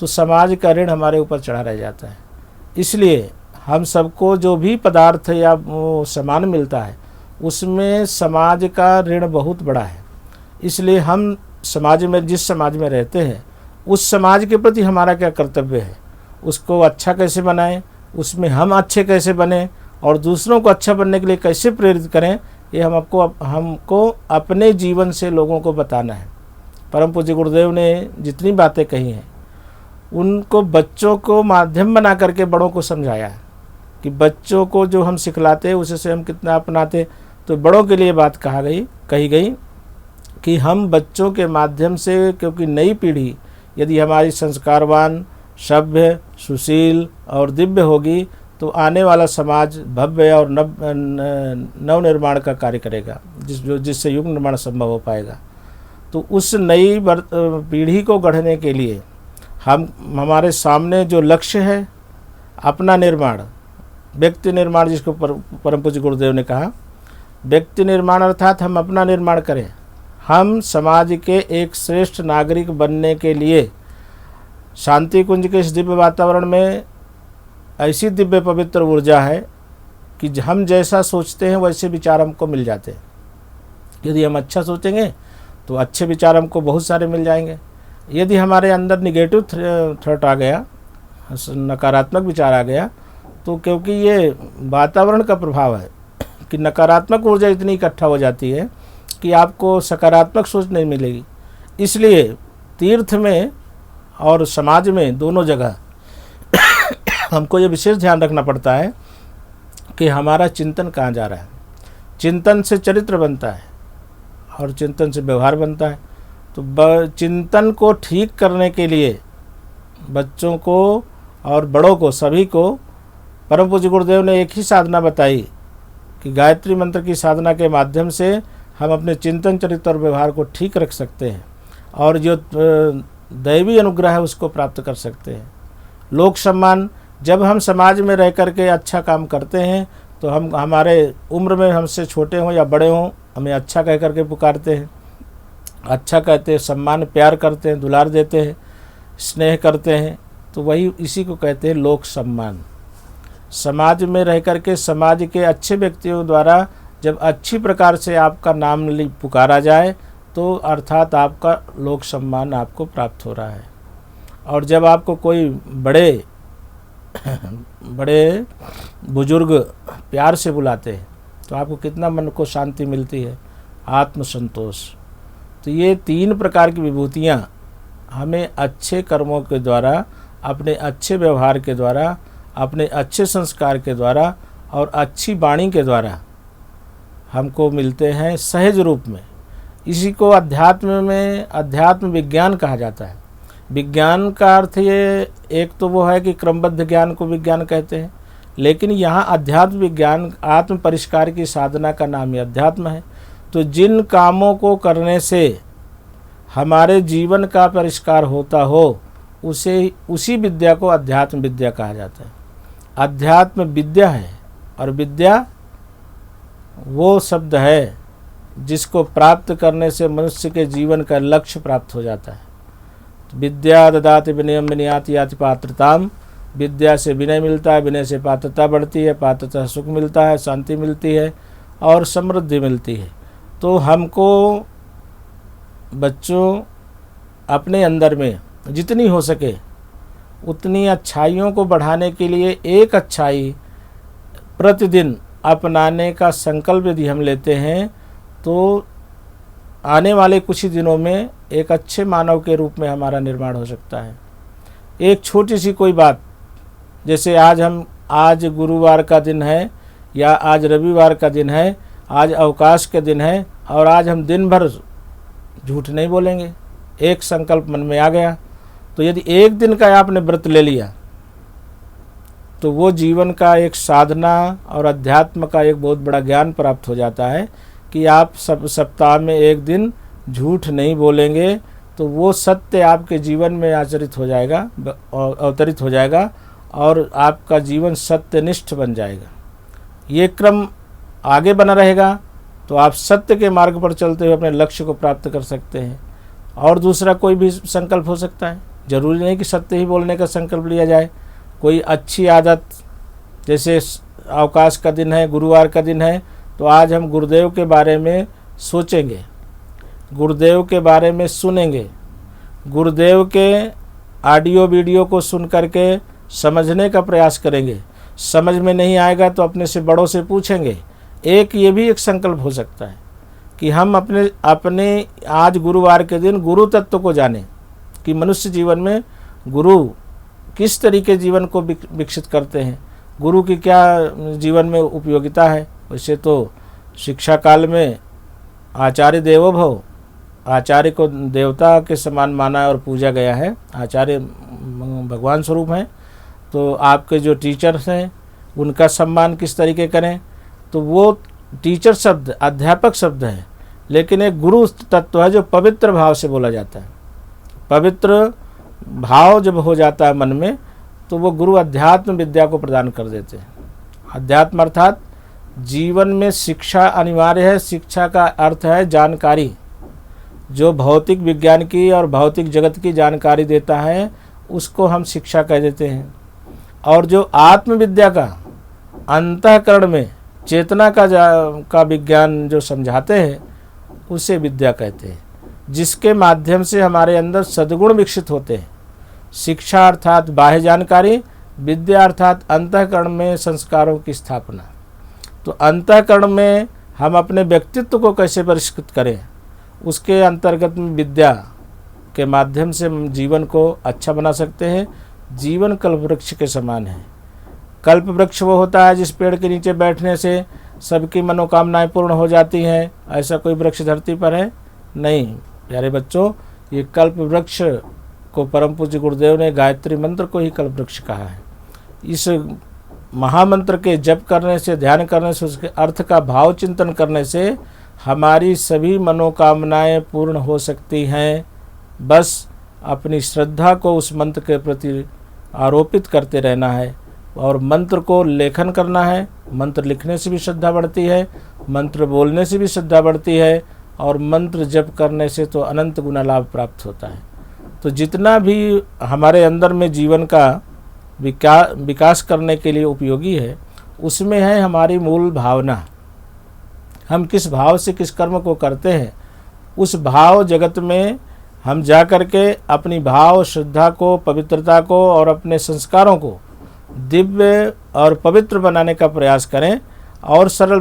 तो समाज का ऋण हमारे ऊपर चढ़ा रह जाता है। इसलिए हम सबको जो भी पदार्थ या वो सामान मिलता है उसमें समाज का ऋण बहुत बड़ा है। इसलिए हम समाज में, जिस समाज में रहते हैं, उस समाज के प्रति हमारा क्या कर्तव्य है, उसको अच्छा कैसे बनाएं, उसमें हम अच्छे कैसे बने और दूसरों को अच्छा बनने के लिए कैसे प्रेरित करें, ये हमको अपने जीवन से लोगों को बताना है। परम पूज्य गुरुदेव ने जितनी बातें कही हैं उनको बच्चों को माध्यम बना करके बड़ों को समझाया है कि बच्चों को जो हम सिखलाते हैं उसे से हम कितना अपनाते। तो बड़ों के लिए बात कही गई कि हम बच्चों के माध्यम से, क्योंकि नई पीढ़ी यदि हमारी संस्कारवान, सभ्य, सुशील और दिव्य होगी तो आने वाला समाज भव्य और नव निर्माण का कार्य करेगा, जिससे युग निर्माण संभव हो पाएगा। तो उस नई पीढ़ी को गढ़ने के लिए हमारे सामने जो लक्ष्य है, अपना निर्माण, व्यक्ति निर्माण, जिसको परम पूज्य गुरुदेव ने कहा, व्यक्ति निर्माण अर्थात हम अपना निर्माण करें। हम समाज के एक श्रेष्ठ नागरिक बनने के लिए शांति कुंज के इस दिव्य वातावरण में ऐसी दिव्य पवित्र ऊर्जा है कि हम जैसा सोचते हैं वैसे विचार हमको मिल जाते हैं। यदि हम अच्छा सोचेंगे तो अच्छे विचार हमको बहुत सारे मिल जाएंगे। यदि हमारे अंदर निगेटिव थॉट आ गया, नकारात्मक विचार आ गया, तो क्योंकि ये वातावरण का प्रभाव है कि नकारात्मक ऊर्जा इतनी इकट्ठा हो जाती है कि आपको सकारात्मक सोच नहीं मिलेगी। इसलिए तीर्थ में और समाज में दोनों जगह हमको ये विशेष ध्यान रखना पड़ता है कि हमारा चिंतन कहाँ जा रहा है। चिंतन से चरित्र बनता है और चिंतन से व्यवहार बनता है। तो चिंतन को ठीक करने के लिए बच्चों को और बड़ों को, सभी को परम पूज्य गुरुदेव ने एक ही साधना बताई कि गायत्री मंत्र की साधना के माध्यम से हम अपने चिंतन, चरित्र और व्यवहार को ठीक रख सकते हैं और जो दैवी अनुग्रह है उसको प्राप्त कर सकते हैं। लोक सम्मान, जब हम समाज में रह कर के अच्छा काम करते हैं तो हम, हमारे उम्र में हमसे छोटे हों या बड़े हों, हमें अच्छा कह करके पुकारते हैं, अच्छा कहते हैं, सम्मान प्यार करते हैं, दुलार देते हैं, स्नेह करते हैं। तो वही इसी को कहते हैं लोक सम्मान। समाज में रह कर के समाज के अच्छे व्यक्तियों द्वारा जब अच्छी प्रकार से आपका नाम पुकारा जाए तो अर्थात आपका लोक सम्मान आपको प्राप्त हो रहा है। और जब आपको कोई बड़े बुजुर्ग प्यार से बुलाते हैं तो आपको कितना मन को शांति मिलती है, आत्मसंतोष। तो ये 3 प्रकार की विभूतियाँ हमें अच्छे कर्मों के द्वारा, अपने अच्छे व्यवहार के द्वारा, अपने अच्छे संस्कार के द्वारा और अच्छी वाणी के द्वारा हमको मिलते हैं सहज रूप में। इसी को अध्यात्म विज्ञान कहा जाता है। विज्ञान का अर्थ ये एक तो वो है कि क्रमबद्ध ज्ञान को विज्ञान कहते हैं, लेकिन यहाँ अध्यात्म विज्ञान, आत्म परिष्कार की साधना का नाम ही अध्यात्म है। तो जिन कामों को करने से हमारे जीवन का परिष्कार होता हो उसी विद्या को अध्यात्म विद्या कहा जाता है। अध्यात्म विद्या है और विद्या वो शब्द है जिसको प्राप्त करने से मनुष्य के जीवन का लक्ष्य प्राप्त हो जाता है। विद्या ददाति विनयम विनयाति याति पात्रताम। विद्या से विनय मिलता है, विनय से पात्रता बढ़ती है, पात्रता से सुख मिलता है, शांति मिलती है और समृद्धि मिलती है। तो हमको बच्चों अपने अंदर में जितनी हो सके उतनी अच्छाइयों को बढ़ाने के लिए एक अच्छाई प्रतिदिन अपनाने का संकल्प यदि हम लेते हैं तो आने वाले कुछ ही दिनों में एक अच्छे मानव के रूप में हमारा निर्माण हो सकता है। एक छोटी सी कोई बात, जैसे आज गुरुवार का दिन है या आज रविवार का दिन है, आज अवकाश के दिन है और आज हम दिन भर झूठ नहीं बोलेंगे, एक संकल्प मन में आ गया। तो यदि एक दिन का आपने व्रत ले लिया तो वो जीवन का एक साधना और अध्यात्म का एक बहुत बड़ा ज्ञान प्राप्त हो जाता है कि आप सब सप्ताह में एक दिन झूठ नहीं बोलेंगे, तो वो सत्य आपके जीवन में आचरित हो जाएगा, अवतरित हो जाएगा और आपका जीवन सत्यनिष्ठ बन जाएगा। ये क्रम आगे बना रहेगा तो आप सत्य के मार्ग पर चलते हुए अपने लक्ष्य को प्राप्त कर सकते हैं। और दूसरा कोई भी संकल्प हो सकता है, जरूरी नहीं कि सत्य ही बोलने का संकल्प लिया जाए। कोई अच्छी आदत, जैसे अवकाश का दिन है, गुरुवार का दिन है, तो आज हम गुरुदेव के बारे में सोचेंगे, गुरुदेव के बारे में सुनेंगे, गुरुदेव के ऑडियो वीडियो को सुन करके समझने का प्रयास करेंगे। समझ में नहीं आएगा तो अपने से बड़ों से पूछेंगे। ये भी एक संकल्प हो सकता है कि हम अपने आज गुरुवार के दिन गुरु तत्व को जानें कि मनुष्य जीवन में गुरु किस तरीके जीवन को विकसित करते हैं, गुरु की क्या जीवन में उपयोगिता है। वैसे तो शिक्षा काल में आचार्य देवो भव, आचार्य को देवता के समान माना और पूजा गया है। आचार्य भगवान स्वरूप हैं, तो आपके जो टीचर्स हैं उनका सम्मान किस तरीके करें। तो वो टीचर शब्द अध्यापक शब्द है, लेकिन एक गुरु तत्व है जो पवित्र भाव से बोला जाता है। पवित्र भाव जब हो जाता है मन में तो वो गुरु अध्यात्म विद्या को प्रदान कर देते हैं। अध्यात्म अर्थात जीवन में शिक्षा अनिवार्य है। शिक्षा का अर्थ है जानकारी। जो भौतिक विज्ञान की और भौतिक जगत की जानकारी देता है उसको हम शिक्षा कह देते हैं। और जो आत्मविद्या का अंतःकरण में चेतना का विज्ञान जो समझाते हैं उसे विद्या कहते हैं, जिसके माध्यम से हमारे अंदर सद्गुण विकसित होते हैं। शिक्षा अर्थात बाह्य जानकारी, विद्या अर्थात अंतःकरण में संस्कारों की स्थापना। तो अंतःकरण में हम अपने व्यक्तित्व को कैसे परिष्कृत करें, उसके अंतर्गत में विद्या के माध्यम से हम जीवन को अच्छा बना सकते हैं। जीवन कल्प वृक्ष के समान है। कल्प वृक्ष वो होता है जिस पेड़ के नीचे बैठने से सबकी मनोकामनाएं पूर्ण हो जाती हैं। ऐसा कोई वृक्ष धरती पर है नहीं। प्यारे बच्चों, ये कल्प वृक्ष को परम पूज्य गुरुदेव ने गायत्री मंत्र को ही कल्प वृक्ष कहा है। इस महामंत्र के जप करने से, ध्यान करने से, उसके अर्थ का भाव चिंतन करने से हमारी सभी मनोकामनाएं पूर्ण हो सकती हैं। बस अपनी श्रद्धा को उस मंत्र के प्रति आरोपित करते रहना है और मंत्र को लेखन करना है। मंत्र लिखने से भी श्रद्धा बढ़ती है, मंत्र बोलने से भी श्रद्धा बढ़ती है और मंत्र जप करने से तो अनंत गुना लाभ प्राप्त होता है। तो जितना भी हमारे अंदर में जीवन का विकास करने के लिए उपयोगी है उसमें है हमारी मूल भावना। हम किस भाव से किस कर्म को करते हैं, उस भाव जगत में हम जा कर के अपनी भाव श्रद्धा को, पवित्रता को और अपने संस्कारों को दिव्य और पवित्र बनाने का प्रयास करें। और सरल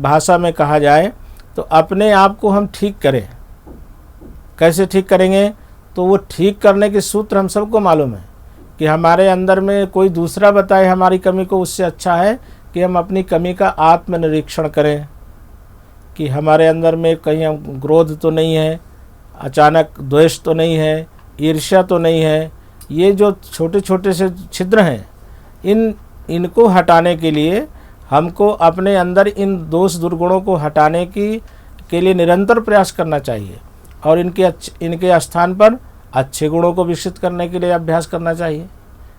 भाषा में कहा जाए तो अपने आप को हम ठीक करें। कैसे ठीक करेंगे? तो वो ठीक करने के सूत्र हम सबको मालूम है कि हमारे अंदर में कोई दूसरा बताए हमारी कमी को, उससे अच्छा है कि हम अपनी कमी का आत्मनिरीक्षण करें कि हमारे अंदर में कहीं क्रोध तो नहीं है, अचानक द्वेष तो नहीं है, ईर्ष्या तो नहीं है। ये जो छोटे छोटे से छिद्र हैं, इनको हटाने के लिए हमको अपने अंदर इन दोष दुर्गुणों को हटाने के लिए निरंतर प्रयास करना चाहिए और इनके स्थान पर अच्छे गुणों को विकसित करने के लिए अभ्यास करना चाहिए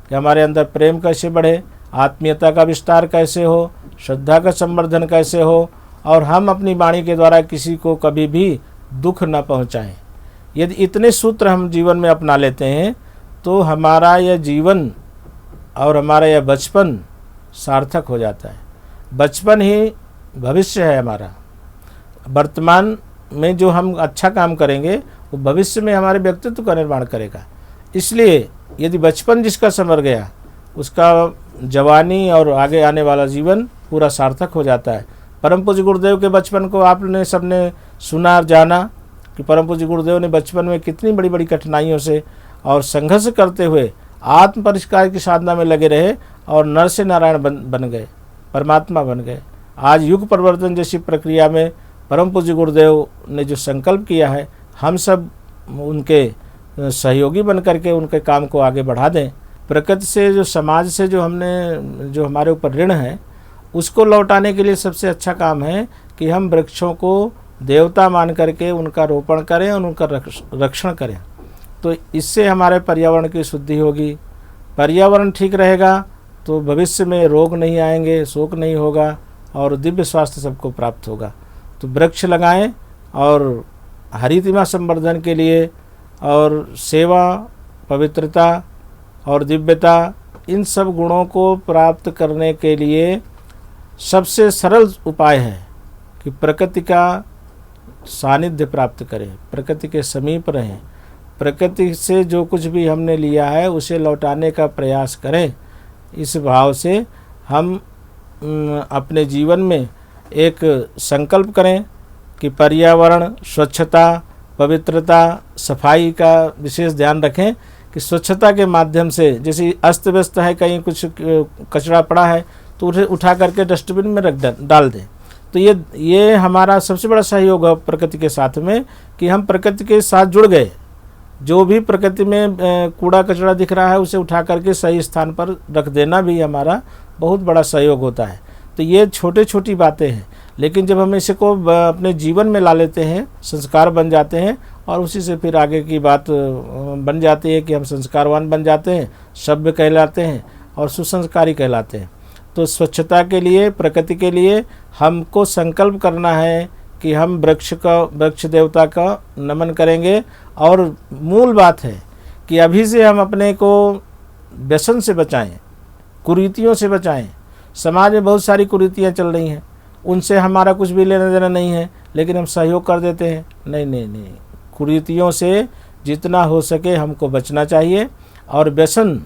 कि हमारे अंदर प्रेम कैसे बढ़े, आत्मीयता का विस्तार कैसे हो, श्रद्धा का संवर्धन कैसे हो और हम अपनी वाणी के द्वारा किसी को कभी भी दुख न पहुंचाएं। यदि इतने सूत्र हम जीवन में अपना लेते हैं तो हमारा यह जीवन और हमारा यह बचपन सार्थक हो जाता है। बचपन ही भविष्य है हमारा। वर्तमान में जो हम अच्छा काम करेंगे वो भविष्य में हमारे व्यक्तित्व का निर्माण करेगा। इसलिए यदि बचपन जिसका संवर गया उसका जवानी और आगे आने वाला जीवन पूरा सार्थक हो जाता है। परम पूज्य गुरुदेव के बचपन को आपने सबने सुना और जाना कि परम पूज्य गुरुदेव ने बचपन में कितनी बड़ी बड़ी कठिनाइयों से और संघर्ष करते हुए आत्म परिष्कार की साधना में लगे रहे और नर से नारायण बन गए, परमात्मा बन गए। आज युग परिवर्तन जैसी प्रक्रिया में परम पूज्य गुरुदेव ने जो संकल्प किया है, हम सब उनके सहयोगी बन करके उनके काम को आगे बढ़ा दें। प्रकृति से जो समाज से जो हमारे ऊपर ऋण है उसको लौटाने के लिए सबसे अच्छा काम है कि हम वृक्षों को देवता मान करके उनका रोपण करें और उनका रक्षण करें। तो इससे हमारे पर्यावरण की शुद्धि होगी। पर्यावरण ठीक रहेगा तो भविष्य में रोग नहीं आएंगे, शोक नहीं होगा और दिव्य स्वास्थ्य सबको प्राप्त होगा। तो वृक्ष लगाएं और हरितिमा संवर्धन के लिए और सेवा, पवित्रता और दिव्यता, इन सब गुणों को प्राप्त करने के लिए सबसे सरल उपाय है कि प्रकृति का सानिध्य प्राप्त करें, प्रकृति के समीप रहें, प्रकृति से जो कुछ भी हमने लिया है उसे लौटाने का प्रयास करें। इस भाव से हम अपने जीवन में एक संकल्प करें कि पर्यावरण, स्वच्छता, पवित्रता, सफाई का विशेष ध्यान रखें कि स्वच्छता के माध्यम से, जैसे अस्त व्यस्त है, कहीं कुछ कचरा पड़ा है तो उसे उठा करके डस्टबिन में डाल दें। तो ये हमारा सबसे बड़ा सहयोग है प्रकृति के साथ में कि हम प्रकृति के साथ जुड़ गए। जो भी प्रकृति में कूड़ा कचरा दिख रहा है उसे उठा करके सही स्थान पर रख देना भी हमारा बहुत बड़ा सहयोग होता है। तो ये छोटी छोटी बातें हैं, लेकिन जब हम इसे को अपने जीवन में ला लेते हैं, संस्कार बन जाते हैं और उसी से फिर आगे की बात बन जाती है कि हम संस्कारवान बन जाते हैं, सभ्य कहलाते हैं और सुसंस्कारी कहलाते हैं। तो स्वच्छता के लिए, प्रकृति के लिए हमको संकल्प करना है कि हम वृक्ष देवता का नमन करेंगे। और मूल बात है कि अभी से हम अपने को व्यसन से बचाएं, कुरीतियों से बचाएं। समाज में बहुत सारी कुरीतियां चल रही हैं, उनसे हमारा कुछ भी लेना देना नहीं है, लेकिन हम सहयोग कर देते हैं। नहीं, कुरीतियों से जितना हो सके हमको बचना चाहिए। और व्यसन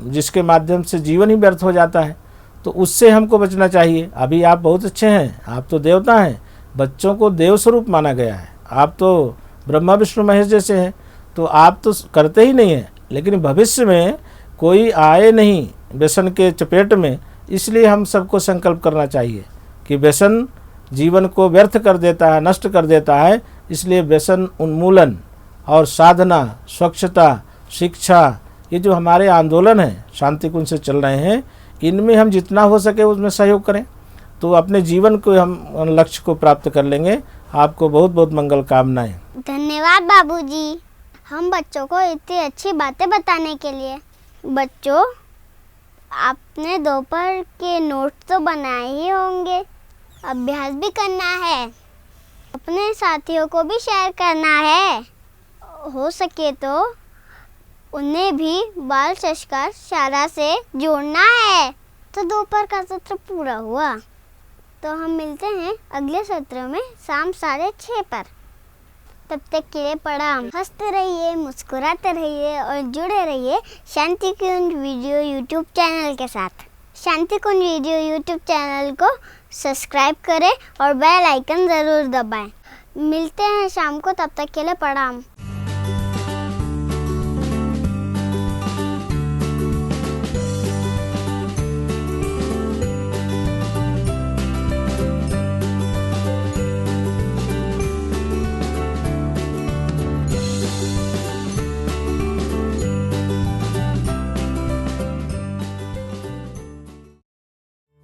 जिसके माध्यम से जीवन ही व्यर्थ हो जाता है, तो उससे हमको बचना चाहिए। अभी आप बहुत अच्छे हैं, आप तो देवता हैं, बच्चों को देव स्वरूप माना गया है। आप तो ब्रह्मा विष्णु महेश जैसे हैं, तो आप तो करते ही नहीं हैं, लेकिन भविष्य में कोई आए नहीं व्यसन के चपेट में। इसलिए हम सबको संकल्प करना चाहिए कि व्यसन जीवन को व्यर्थ कर देता है, नष्ट कर देता है। इसलिए व्यसन उन्मूलन और साधना, स्वच्छता, शिक्षा, ये जो हमारे आंदोलन हैं शांति कुंज से चल रहे हैं, इनमें हम जितना हो सके उसमें सहयोग करें, तो अपने जीवन को हम लक्ष्य को प्राप्त कर लेंगे। आपको बहुत बहुत मंगल कामनाएं। धन्यवाद बाबूजी, हम बच्चों को इतनी अच्छी बातें बताने के लिए। बच्चों, आपने दोपहर के नोट्स तो बनाए ही होंगे, अभ्यास भी करना है, अपने साथियों को भी शेयर करना है। हो सके तो उन्हें भी बाल संस्कार शाला से जोड़ना है। तो दोपहर का सत्र पूरा हुआ, तो हम मिलते हैं अगले सत्र में शाम 6:30 पर। तब तक के लिए प्रणाम। हंसते रहिए, मुस्कुराते रहिए और जुड़े रहिए शांति कुंज वीडियो यूट्यूब चैनल के साथ। शांति कुंज वीडियो यूट्यूब चैनल को सब्सक्राइब करें और बेल आइकन ज़रूर दबाएं। मिलते हैं शाम को, तब तक के लिए प्रणाम।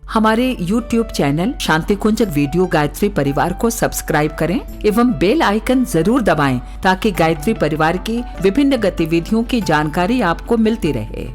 हमारे YouTube चैनल शांति कुंज वीडियो गायत्री परिवार को सब्सक्राइब करें एवं बेल आइकन जरूर दबाएं ताकि गायत्री परिवार की विभिन्न गतिविधियों की जानकारी आपको मिलती रहे।